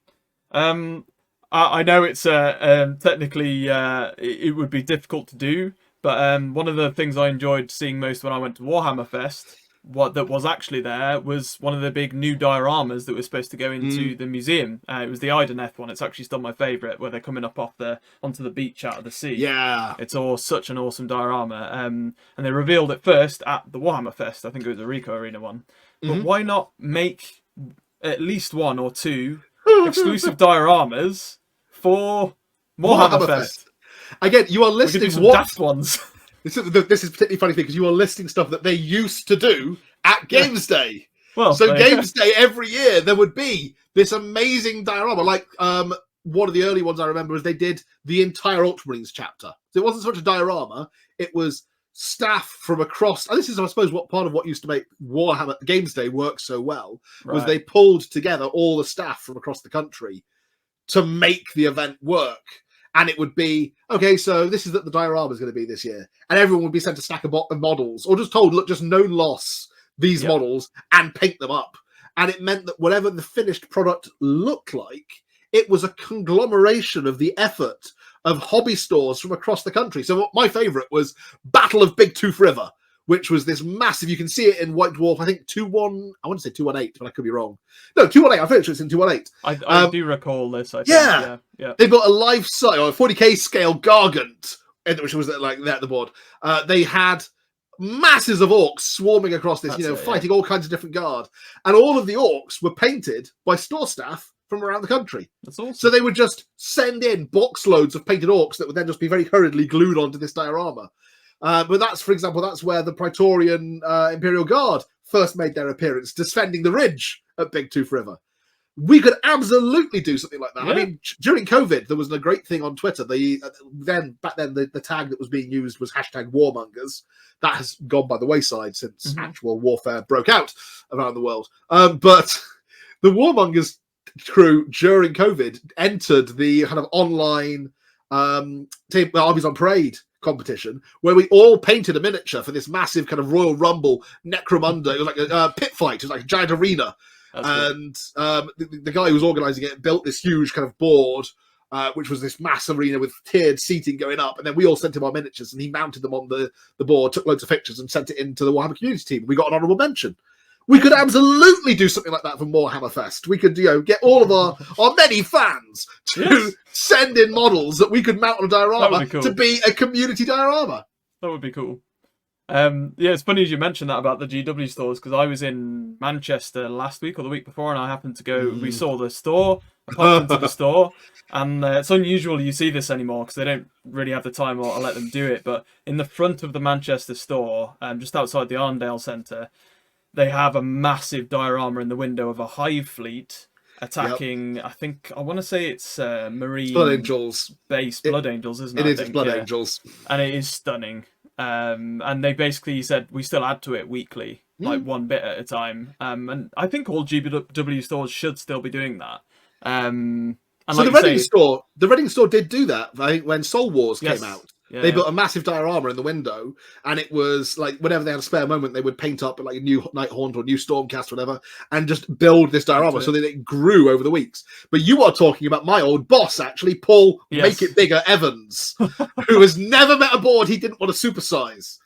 I know it's technically it would be difficult to do, but one of the things I enjoyed seeing most when I went to Warhammer Fest, that was actually there, was one of the big new dioramas that was supposed to go into the museum. It was the Ideneth one. It's actually still my favourite, where they're coming up onto the beach out of the sea. Yeah. It's such an awesome diorama. And they revealed it first at the Warhammer Fest. I think it was the Rico Arena one. But why not make at least one or two exclusive dioramas for Morehammer Fest? Again, you are listing we could do some daft ones. This is particularly funny because you are listing stuff that they used to do at Games Day. Well, so Games Day every year there would be this amazing diorama. Like one of the early ones I remember is they did the entire Ultramarines chapter. So it wasn't so much a diorama; it was staff from across. And this is, I suppose, what part of what used to make Warhammer Games Day work so well was they pulled together all the staff from across the country to make the event work. And it would be, okay, so this is what the diorama is going to be this year. And everyone would be sent a stack of models, or just told, look, just no loss these models and paint them up. And it meant that whatever the finished product looked like, it was a conglomeration of the effort of hobby stores from across the country. So my favourite was Battle of Big Tooth River, which was this massive, you can see it in White Dwarf, I think 2-1, I want to say 218, but I could be wrong. No, 218, I'm pretty sure it's in 218. I do recall this, I think. Yeah. They built a life-size, or a 40k scale Gargant, which was like there at the board. They had masses of orcs swarming across this, fighting all kinds of different guard. And all of the orcs were painted by store staff from around the country. That's awesome. So they would just send in box loads of painted orcs that would then just be very hurriedly glued onto this diorama. But that's, for example, that's where the Praetorian Imperial Guard first made their appearance, defending the ridge at Big Tooth River. We could absolutely do something like that. Yeah. I mean, during COVID, there was a great thing on Twitter. Back then, the tag that was being used was #warmongers. That has gone by the wayside since actual warfare broke out around the world. But the warmongers crew during COVID entered the kind of online Armies on Parade competition, where we all painted a miniature for this massive kind of Royal Rumble Necromunda. It was like a pit fight. It was like a giant arena. And the guy who was organising it built this huge kind of board, which was this mass arena with tiered seating going up. And then we all sent him our miniatures, and he mounted them on the board, took loads of pictures, and sent it into the Warhammer community team. We got an honourable mention. We could absolutely do something like that for Morehammer Fest. We could, get all of our many fans to send in models that we could mount on a diorama to be a community diorama. That would be cool. It's funny as you mentioned that about the GW stores, because I was in Manchester last week or the week before, and I happened to go. We saw the store. I popped into the store, and it's unusual you see this anymore because they don't really have the time or let them do it. But in the front of the Manchester store, just outside the Arndale Centre, they have a massive diorama in the window of a hive fleet attacking. I want to say it's Marine Blood Angels base. Blood Angels, isn't it? It is Blood Angels, and it is stunning. And they basically said we still add to it weekly, like one bit at a time. And I think all GW stores should still be doing that. And so like the Reading store did do that. I think when Soul Wars came out. They built a massive diorama in the window, and it was like whenever they had a spare moment, they would paint up like a new Nighthaunt or a new Stormcast or whatever, and just build this diorama so that it grew over the weeks. But you are talking about my old boss, actually, Paul Make It Bigger Evans, who has never met a board he didn't want to supersize.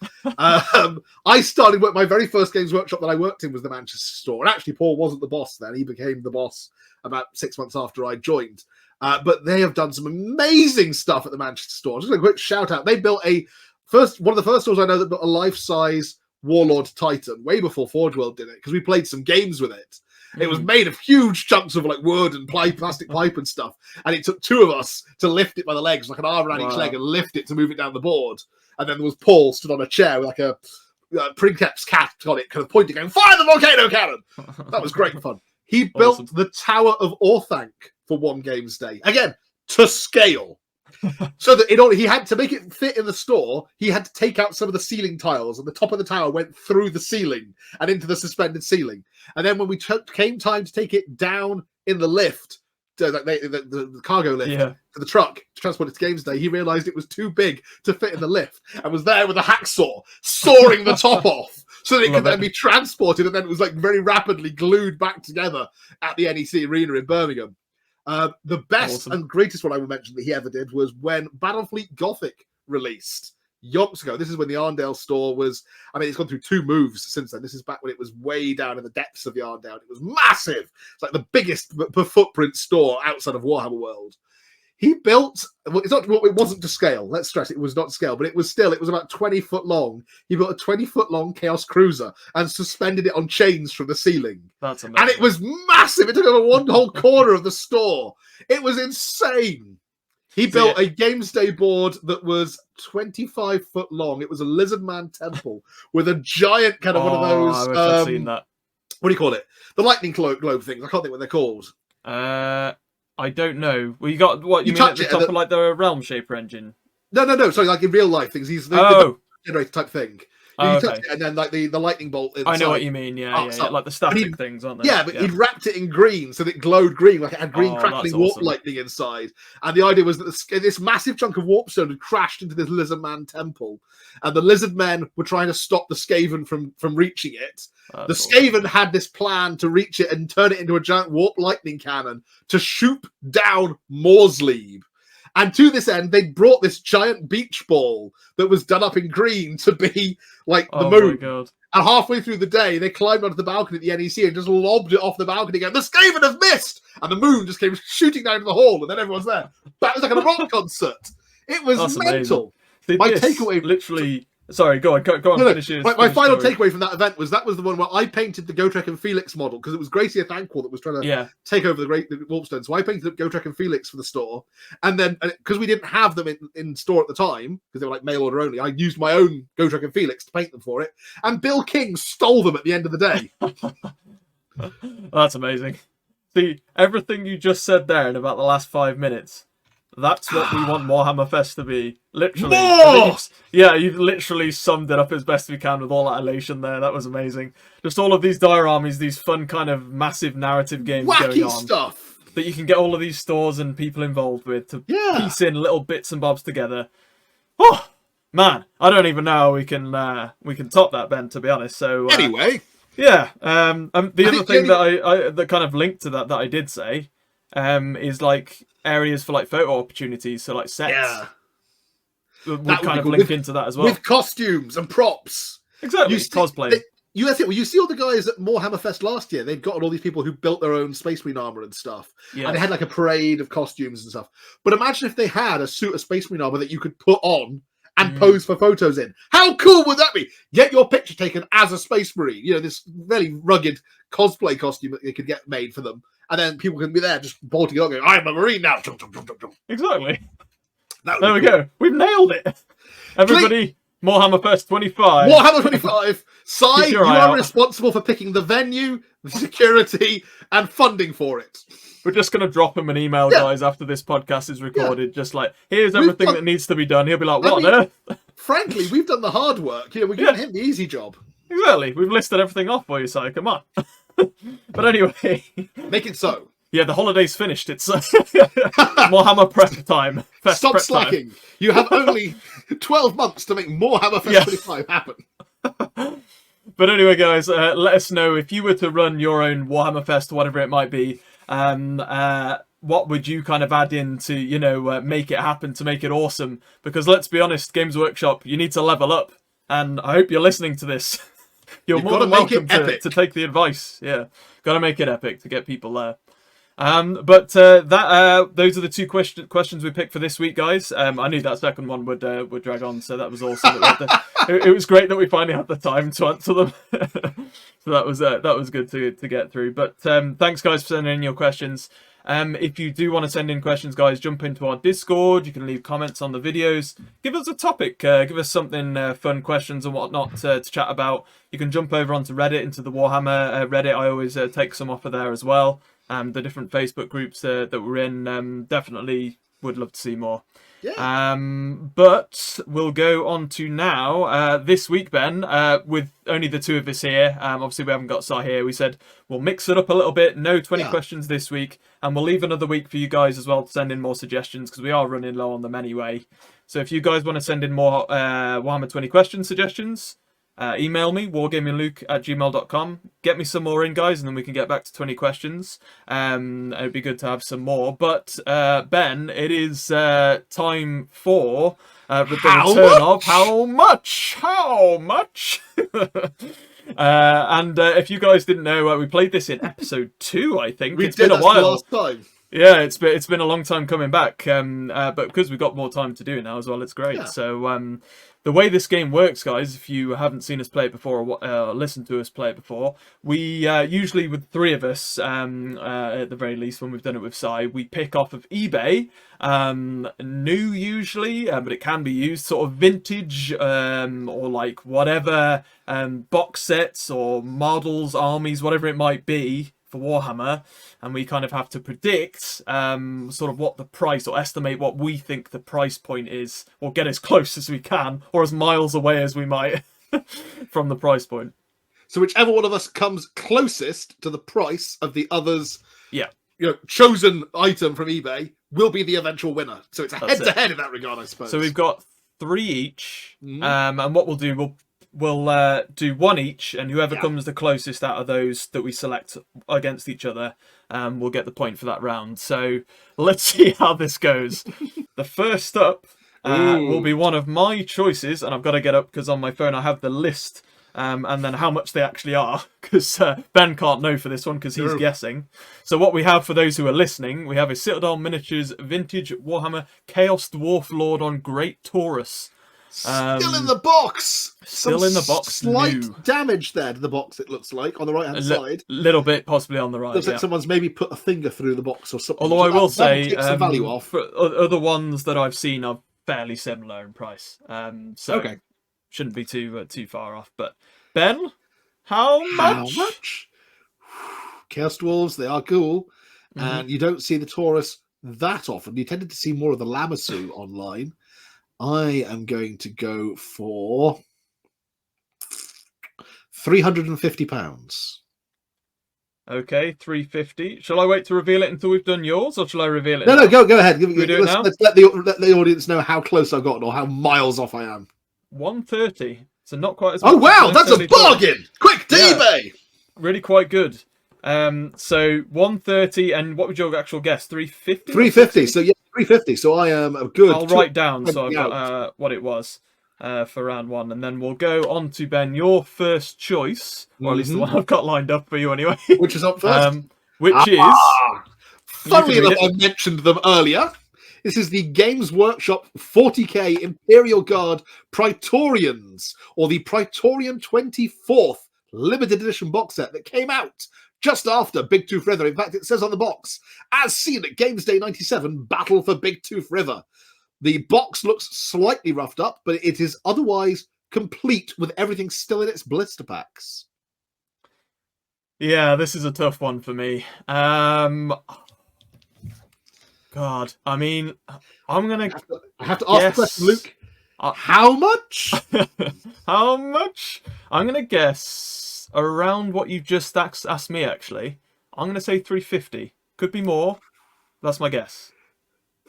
I started my very first Games Workshop that I worked in was the Manchester store, and actually Paul wasn't the boss then. He became the boss about 6 months after I joined. But they have done some amazing stuff at the Manchester store. Just a quick shout out. They built one of the first stores I know that built a life-size Warlord Titan way before Forge World did it, because we played some games with it. It was made of huge chunks of like wood and plastic pipe and stuff. And it took two of us to lift it by the legs, like an arm around each leg, and lift it to move it down the board. And then there was Paul stood on a chair with like a Princeps cat on it, kind of pointing, going, "Fire the volcano cannon!" That was great fun. He built the Tower of Orthanc for one games day. Again, to scale. So that he had to make it fit in the store, he had to take out some of the ceiling tiles, and the top of the tower went through the ceiling and into the suspended ceiling. And then when we came time to take it down in the lift, the cargo lift to the truck to transport it to games day, he realised it was too big to fit in the lift and was there with a hacksaw sawing the top off so that it could then be transported, and then it was like very rapidly glued back together at the NEC Arena in Birmingham. The best and greatest one I would mention that he ever did was when Battlefleet Gothic released yonks ago. This is when the Arndale store was, it's gone through two moves since then. This is back when it was way down in the depths of the Arndale. It was massive. It's like the biggest per footprint store outside of Warhammer World. He built, it wasn't to scale. Let's stress it was not to scale, but it was about 20 foot long. He built a 20-foot long Chaos Cruiser and suspended it on chains from the ceiling. That's amazing. And it was massive. It took over one whole corner of the store. It was insane. He built a Games Day board that was 25 foot long. It was a Lizard Man temple with a giant kind of one of those. I wish I'd seen that. What do you call it? The lightning globe things. I can't think what they're called. I don't know. Well, you got what you mean at the top of like the Realm Shaper engine? No. Sorry, like in real life things. He's the generator type thing. Oh, You touch okay. it, and then like the lightning bolt inside. I know what you mean. Yeah, arcs yeah, up. like the static things, aren't they? Yeah, but he'd wrapped it in green so that it glowed green, like it had green Oh, crackling that's warp awesome. lightning inside. And the idea was that this massive chunk of warpstone had crashed into this lizard man temple, and the lizard men were trying to stop the Skaven from reaching it. The That's awesome. Skaven had this plan to reach it and turn it into a giant warp lightning cannon to shoot down Morslebe. And to this end, they brought this giant beach ball that was done up in green to be like the Oh moon. my god. And halfway through the day, they climbed onto the balcony at the NEC and just lobbed it off the balcony again. The Skaven have missed! And the moon just came shooting down to the hall, and then everyone's there. But it was like a rock concert. It was That's mental. See, My this takeaway... literally... Sorry, go on, finish yours. My finish final story. takeaway from that event was the one where I painted the Gotrek and Felix model, because it was Gracie Thankful that was trying to take over the Warpstone. So I painted up Gotrek and Felix for the store. And then, because we didn't have them in store at the time, because they were like mail order only, I used my own Gotrek and Felix to paint them for it. And Bill King stole them at the end of the day. That's amazing. See, everything you just said there in about the last 5 minutes, that's what we want Morehammer Fest to be. Literally. More! You've literally summed it up as best we can with all that elation there. That was amazing. Just all of these dioramas, these fun kind of massive narrative games going Wacky on. stuff! That you can get all of these stores and people involved with to piece in little bits and bobs together. Oh, man. I don't even know how we can top that, Ben, to be honest. So anyway... Yeah, the other thing that kind of linked to that I did say is like areas for like photo opportunities, so like sets. Yeah. Would kind of link into that as well. With costumes and props. Exactly, cosplay. You see all the guys at Morehammer Fest last year, they'd gotten all these people who built their own Space Marine armor and stuff. Yes. And they had like a parade of costumes and stuff. But imagine if they had a suit of Space Marine armor that you could put on and pose for photos in. How cool would that be? Get your picture taken as a Space Marine. You know, this very rugged cosplay costume that they could get made for them. And then people can be there just bolting on going, I'm a Marine now. Exactly. There we go. We've nailed it. Everybody, Morehammer Fest 25. Warhammer 25. Si, you are out. responsible for picking the venue, the security, and funding for it. We're just going to drop him an email, guys, after this podcast is recorded. Just like, here's everything that needs to be done. He'll be like, what on earth? Frankly, we've done the hard work. We're giving him the easy job. Exactly. We've listed everything off for you, Si. Come on. But anyway. Make it so. Yeah, the holiday's finished. It's Morehammer prep time. Stop slacking. Time. You have only 12 months to make Morehammer Fest 25 happen. But anyway, guys, let us know if you were to run your own Warhammer Fest, whatever it might be. What would you kind of add in to, make it happen, to make it awesome? Because let's be honest, Games Workshop, you need to level up. And I hope you're listening to this. You're more than welcome to take the advice. Yeah, got to make it epic to get people there. But those are the two questions we picked for this week, guys. I knew that second one would drag on, so that was awesome. It was great that we finally had the time to answer them. So that was good to get through. But thanks, guys, for sending in your questions. If you do want to send in questions, guys, jump into our Discord. You can leave comments on the videos. Give us a topic. Give us something, fun questions and whatnot to chat about. You can jump over onto Reddit, into the Warhammer Reddit. I always take some off of there as well. The different Facebook groups that we're in, definitely would love to see more. Yeah. But we'll go on to now, this week, Ben, with only the two of us here. Obviously, we haven't got Si here. We said we'll mix it up a little bit. No 20 questions this week. And we'll leave another week for you guys as well to send in more suggestions, because we are running low on them anyway. So if you guys want to send in more Warhammer 20 question suggestions, email me, wargamingluke@gmail.com. Get me some more in, guys, and then we can get back to 20 questions. It'd be good to have some more. But, Ben, it is time for the return of How Much? How Much? And if you guys didn't know, we played this in episode 2, I think. It's been a while. Last time. Yeah, it's been a long time coming back. But because we've got more time to do it now as well, it's great. Yeah. So, the way this game works, guys, if you haven't seen us play it before or listened to us play it before, we usually, with three of us, at the very least, when we've done it with Si, we pick off of eBay, new usually, but it can be used, sort of vintage, or like whatever, box sets or models, armies, whatever it might be, for Warhammer, and we kind of have to predict sort of what the price, or estimate what we think the price point is, or get as close as we can, or as miles away as we might, from the price point. So whichever one of us comes closest to the price of the other's Yeah. chosen item from eBay will be the eventual winner. So it's a That's head-to-head in that regard, I suppose. So we've got 3 each, Mhm. and what we'll do, we'll do 1 each, and whoever comes the closest out of those that we select against each other, will get the point for that round. So let's see how this goes. The first up will be one of my choices, and I've got to get up because on my phone I have the list. And then how much they actually are, because Ben can't know for this one because he's guessing. So what we have for those who are listening, we have a Citadel Miniatures Vintage Warhammer Chaos Dwarf Lord on Great Taurus. Still in the box! Still in the box, Slight new. damage there to the box, it looks like, on the right-hand side. Little bit, possibly on the right, Looks like someone's maybe put a finger through the box or something. Although I will say, take some value off. for other ones that I've seen are fairly similar in price. So shouldn't be too far off. But Ben, how much? Chaos Dwarves, they are cool. And you don't see the Taurus that often. You tended to see more of the Lamassu online. I am going to go for £350. Okay, 350. Shall I wait to reveal it until we've done yours, or shall I reveal it? No, go ahead. Let's let the audience know how close I've gotten or how miles off I am. 130. So not quite as much. Oh wow, that's a bargain! Quick to eBay. Really quite good. So 130, and what would your actual guess? 350. 350. So yeah, 350. So I am a good. I'll write down so I've got what it was for round 1, and then we'll go on to Ben, your first choice, or at least the one I've got lined up for you anyway. Which is up first. Which is. Funnily enough, I mentioned them earlier. This is the Games Workshop 40k Imperial Guard Praetorians, or the Praetorian 24th limited edition box set that came out just after Big Tooth River. In fact, it says on the box, as seen at Games Day 97, Battle for Big Tooth River. The box looks slightly roughed up, but it is otherwise complete with everything still in its blister packs. Yeah, this is a tough one for me. God, I mean, I'm gonna. I have to ask the question, Luke. How much? How much? I'm gonna guess around what you've just asked me. Actually, I'm gonna say 350. Could be more. That's my guess.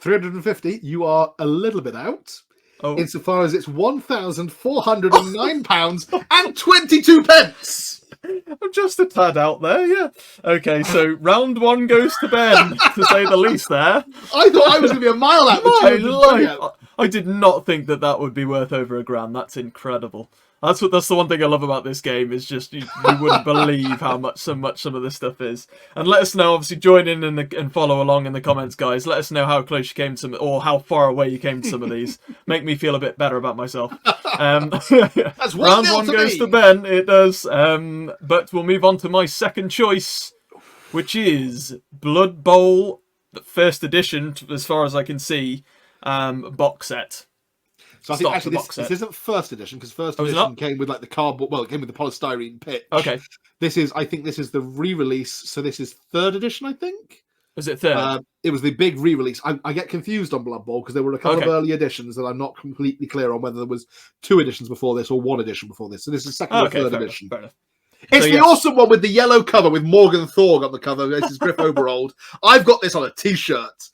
350. You are a little bit out. Oh. Insofar as it's £1,409 and 22 pence. I'm just a tad out there, yeah. Okay, so round 1 goes to Ben, to say the least there. I thought I was going to be a mile out. My life. I did not think that would be worth over £1,000. That's incredible. That's the one thing I love about this game, is just you wouldn't believe how much some of this stuff is. And let us know, obviously, join in and follow along in the comments, guys. Let us know how close you came to some, or how far away you came to some of these. Make me feel a bit better about myself. That's round 1 goes to Ben. It does. But we'll move on to my second choice, which is Blood Bowl, the first edition, as far as I can see, box set. So I think actually this isn't first edition, because first edition came with like the cardboard. Well, it came with the polystyrene pitch. Okay. I think this is the re-release. So this is third edition, I think. Was it third? It was the big re-release. I get confused on Blood Bowl because there were a couple of early editions that I'm not completely clear on whether there was 2 editions before this or 1 edition before this. So this is second or third edition. Fair enough. It's the awesome one with the yellow cover with Morgan Thorg on the cover. This is Griff Oberold. I've got this on a T-shirt.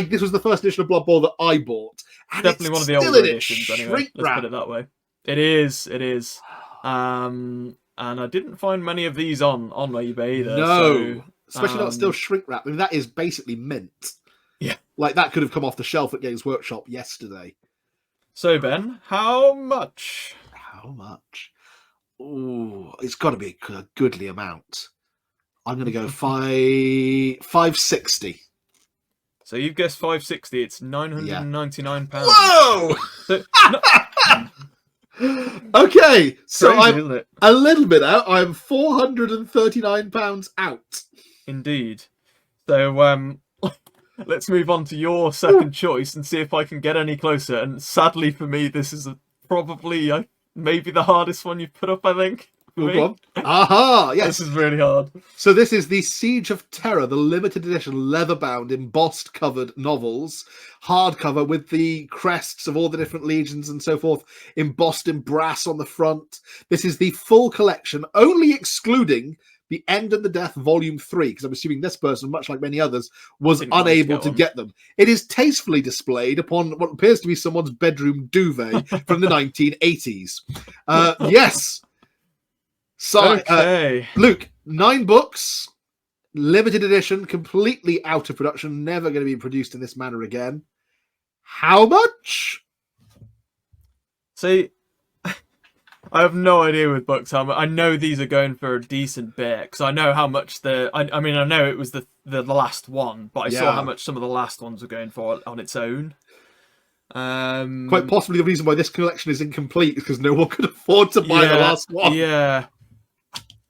This was the first edition of Blood Bowl that I bought. And definitely one of the older editions, anyway. Let's put it that way. It is. And I didn't find many of these on my eBay either. No, especially not still shrink wrap. I mean, that is basically mint. Yeah, like that could have come off the shelf at Games Workshop yesterday. So Ben, how much? How much? Oh, it's got to be a goodly amount. I'm going to go 560. So you've guessed 560. It's £999. Whoa! So, okay, so crazy, I'm a little bit out. I'm £439 out. Indeed. So let's move on to your second choice and see if I can get any closer. And sadly for me, this is probably maybe the hardest one you've put up, I think. Go on. Aha! Yes. This is really hard. So this is the Siege of Terror, the limited edition leather-bound embossed covered novels, hardcover with the crests of all the different legions and so forth, embossed in brass on the front. This is the full collection, only excluding The End and the Death Volume 3, because I'm assuming this person, much like many others, was unable to get them. It is tastefully displayed upon what appears to be someone's bedroom duvet from the 1980s. Yes. So, Okay. Luke, 9 books, limited edition, completely out of production, never going to be produced in this manner again. How much? See, I have no idea with books how much. I know these are going for a decent bit because I know how much I mean, I know it was the last one, but I saw how much some of the last ones were going for on its own. Quite possibly the reason why this collection is incomplete is because no one could afford to buy the last one. Yeah.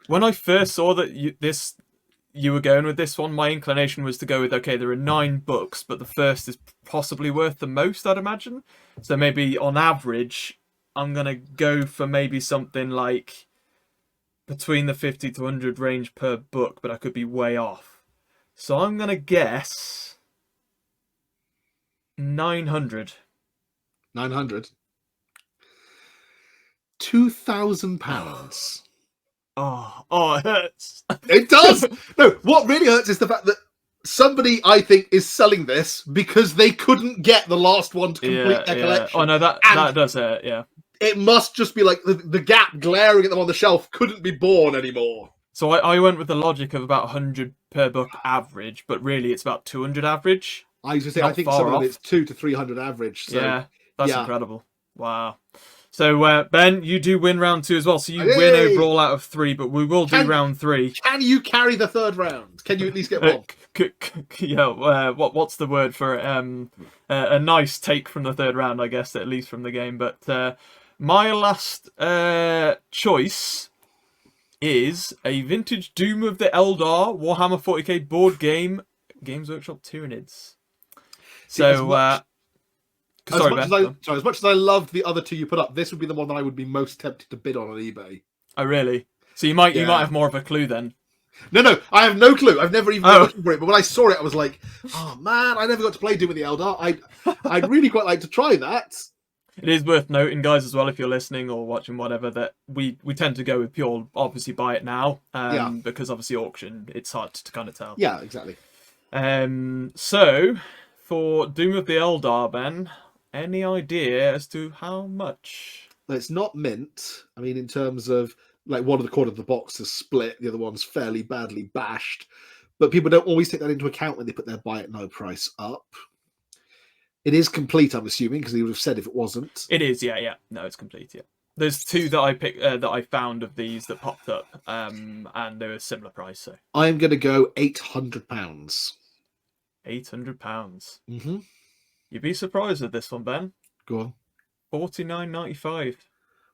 When I first saw that you were going with this one, my inclination was to go with, okay, there are 9 books, but the first is possibly worth the most, I'd imagine. So maybe on average, I'm going to go for maybe something like between the 50 to 100 range per book, but I could be way off. So I'm going to guess 900. 900. £2,000. Oh, it hurts. It does. No, what really hurts is the fact that somebody, I think, is selling this because they couldn't get the last one to complete their collection. Oh no, that does hurt. Yeah. It must just be like the gap glaring at them on the shelf couldn't be borne anymore. So I went with the logic of about 100 per book average, but really it's about 200 average. I was just saying, I think some of them it's 200 to 300 average. So, yeah, that's incredible. Wow. So, Ben, you do win round 2 as well. So you win overall out of 3, but we will do round 3. Can you carry the third round? Can you at least get one? Yeah, what's the word for it? A nice take from the third round, I guess, at least from the game. But my last choice is a vintage Doom of the Eldar Warhammer 40k board game, Games Workshop Tyranids. So, sorry, Ben. As much as I loved the other 2 you put up, this would be the one that I would be most tempted to bid on eBay. Oh, really? So you might have more of a clue then. No, I have no clue. I've never even been looking for it. But when I saw it, I was like, "Oh man, I never got to play Doom of the Eldar. I'd really quite like to try that." It is worth noting, guys, as well, if you're listening or watching whatever, that we tend to go with pure, obviously, buy it now, because obviously auction, it's hard to kind of tell. Yeah, exactly. So for Doom of the Eldar, Ben, any idea as to how much? Well, it's not mint. I mean, in terms of, like, one of the corners of the box is split, the other one's fairly badly bashed. But people don't always take that into account when they put their buy it now price up. It is complete, I'm assuming, because he would have said if it wasn't. It is, yeah. No, it's complete, yeah. There's 2 that I picked, that I found of these that popped up, and they were a similar price. So I'm going to go £800. £800. Mm-hmm. You'd be surprised with this one, Ben. Go on. $49.95.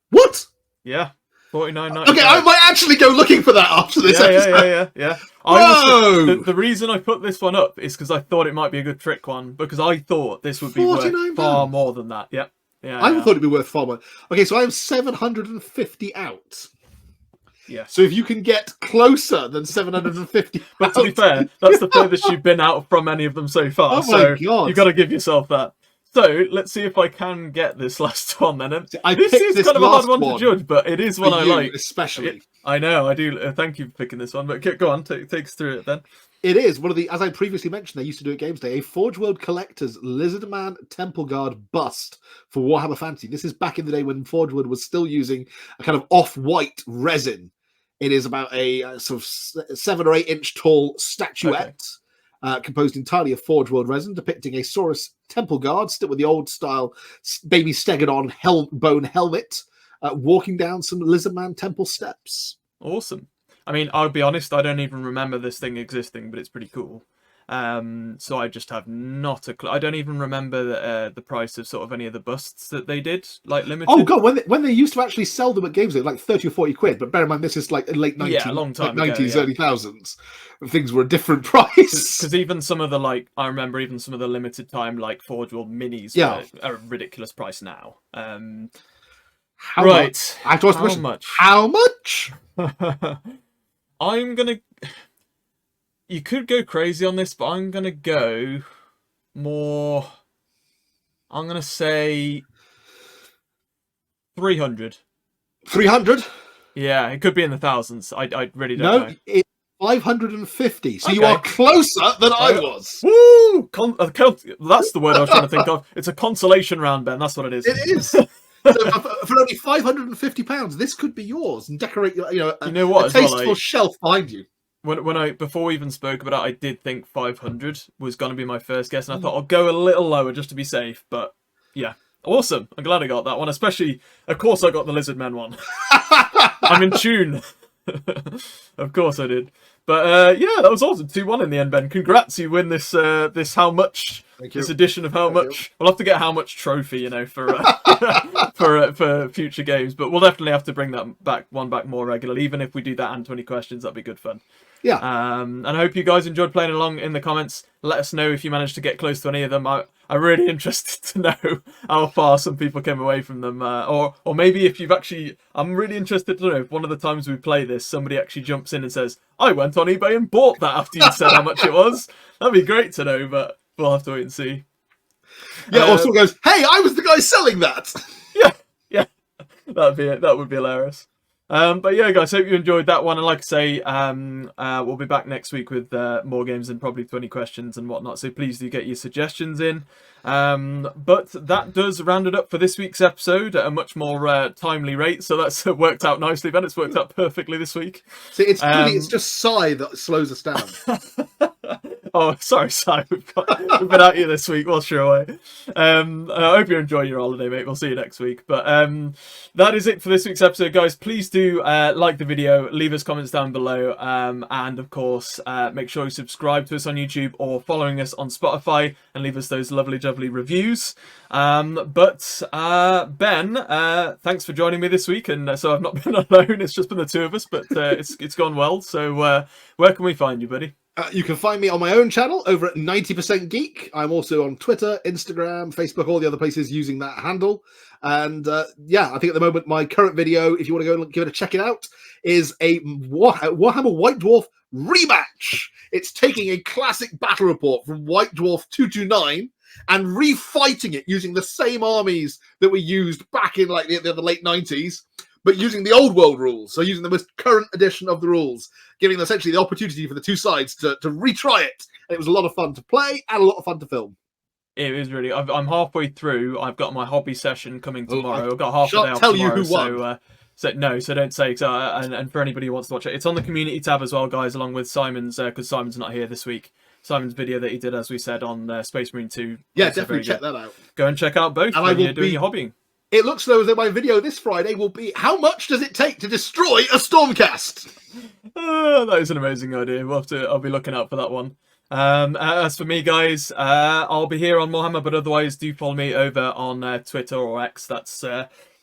What? Yeah. $49.95. Okay, I might actually go looking for that after this episode. Yeah. Whoa! The reason I put this one up is because I thought it might be a good trick one, because I thought this would be worth far more than that. Yeah. I thought it'd be worth far more. Okay, so I am 750 out. Yeah. So if you can get closer than 750, but to be fair, that's the furthest you've been out from any of them so far. Oh my God. You've got to give yourself that. So let's see if I can get this last one then. This is kind of a hard one to judge, but it is one I like. Especially. I know, I do. Thank you for picking this one, but go on, take us through it then. It is one of the, as I previously mentioned, they used to do at Games Day, a Forge World Collector's Lizardman Temple Guard bust for Warhammer Fantasy. This is back in the day when Forge World was still using a kind of off-white resin. It is about a sort of 7 or 8 inch tall statuette. Composed entirely of Forge World resin, depicting a Saurus Temple Guard, still with the old style baby Stegodon bone helmet, walking down some Lizardman Temple steps. Awesome. I mean, I'll be honest, I don't even remember this thing existing, but it's pretty cool. So I just have not a clue. I don't even remember the price of sort of any of the busts that they did, like limited. Oh god, when they used to actually sell them at Games Day, like 30 or 40 quid. But bear in mind, this is like late 90s, a long time like 90s, ago, early thousands. Things were a different price. Because even some of the I remember even some of the limited time like Forge World minis are a ridiculous price now. How Right. much? I have to ask the How question. much? How much? I'm gonna. You could go crazy on this, but I'm gonna go more. I'm gonna say 300. 300? Yeah, it could be in the thousands. I really don't No, know. it's 550. So you Okay. are closer than I was. Woo! That's the word I was trying to think of. It's a consolation round, Ben. That's what it is. It is. So for only £550, this could be yours and decorate your, You know what? a As well, tasteful shelf behind you. before we even spoke about it, I did think 500 was going to be my first guess, and I thought I'll go a little lower just to be safe. But yeah, awesome. I'm glad I got that one. Especially, of course, I got the Lizard Men one. I'm in tune. Of course I did. But yeah, that was awesome. 2-1 in the end, Ben. Congrats, you win this how much. Thank you. This edition of how much. We'll have to get how much trophy, for for future games. But we'll definitely have to bring that back more regularly. Even if we do that and 20 questions, that'd be good fun. Yeah. And I hope you guys enjoyed playing along in the comments. Let us know if you managed to get close to any of them. I'm really interested to know how far some people came away from them. Or maybe if you've actually... I'm really interested to know if one of the times we play this, somebody actually jumps in and says, I went on eBay and bought that after you said how much it was. That'd be great to know, but we'll have to wait and see. Yeah, or someone goes, hey, I was the guy selling that. Yeah. That would be hilarious. But yeah, guys, hope you enjoyed that one. And like I say, we'll be back next week with more games and probably 20 questions and whatnot. So please do get your suggestions in. But that does round it up for this week's episode at a much more timely rate. So that's worked out nicely, Ben. It's worked out perfectly this week. See, it's just Psy that slows us down. Oh, sorry, Si. We've been out here this week whilst you're away. I hope you're enjoying your holiday, mate. We'll see you next week. But that is it for this week's episode, guys. Please do like the video, leave us comments down below, and of course, make sure you subscribe to us on YouTube or following us on Spotify and leave us those lovely reviews. But Ben, thanks for joining me this week, and so I've not been alone. It's just been the two of us, but it's gone well. So where can we find you, buddy? You can find me on my own channel over at 90% Geek. I'm also on Twitter, Instagram, Facebook, all the other places using that handle. And yeah, I think at the moment my current video, if you want to go and give it a check it out, is a Warhammer White Dwarf rematch. It's taking a classic battle report from White Dwarf 229 and refighting it using the same armies that we used back in like the late 90s, but using the old world rules. So using the most current edition of the rules, giving essentially the opportunity for the two sides to retry it. And it was a lot of fun to play and a lot of fun to film. It is really. I'm halfway through. I've got my hobby session coming tomorrow. I've got half a day off tell tomorrow. You who won. So don't say. And for anybody who wants to watch it, it's on the community tab as well, guys, along with Simon's, because Simon's not here this week. Simon's video that he did, as we said, on Space Marine 2. Yeah, definitely check that out. Go and check out both when you're doing your hobbying. It looks though that my video this Friday will be how much does it take to destroy a Stormcast? That is an amazing idea. I'll be looking out for that one. As for me, guys, I'll be here on Morehammer, but otherwise do follow me over on Twitter or X. That's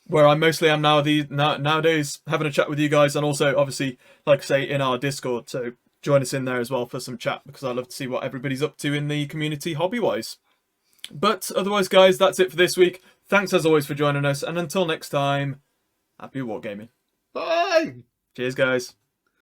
where I mostly am nowadays, having a chat with you guys, and also obviously, like I say, in our Discord. So join us in there as well for some chat, because I love to see what everybody's up to in the community hobby-wise. But otherwise, guys, that's it for this week. Thanks as always for joining us, and until next time, happy wargaming. Bye! Cheers, guys.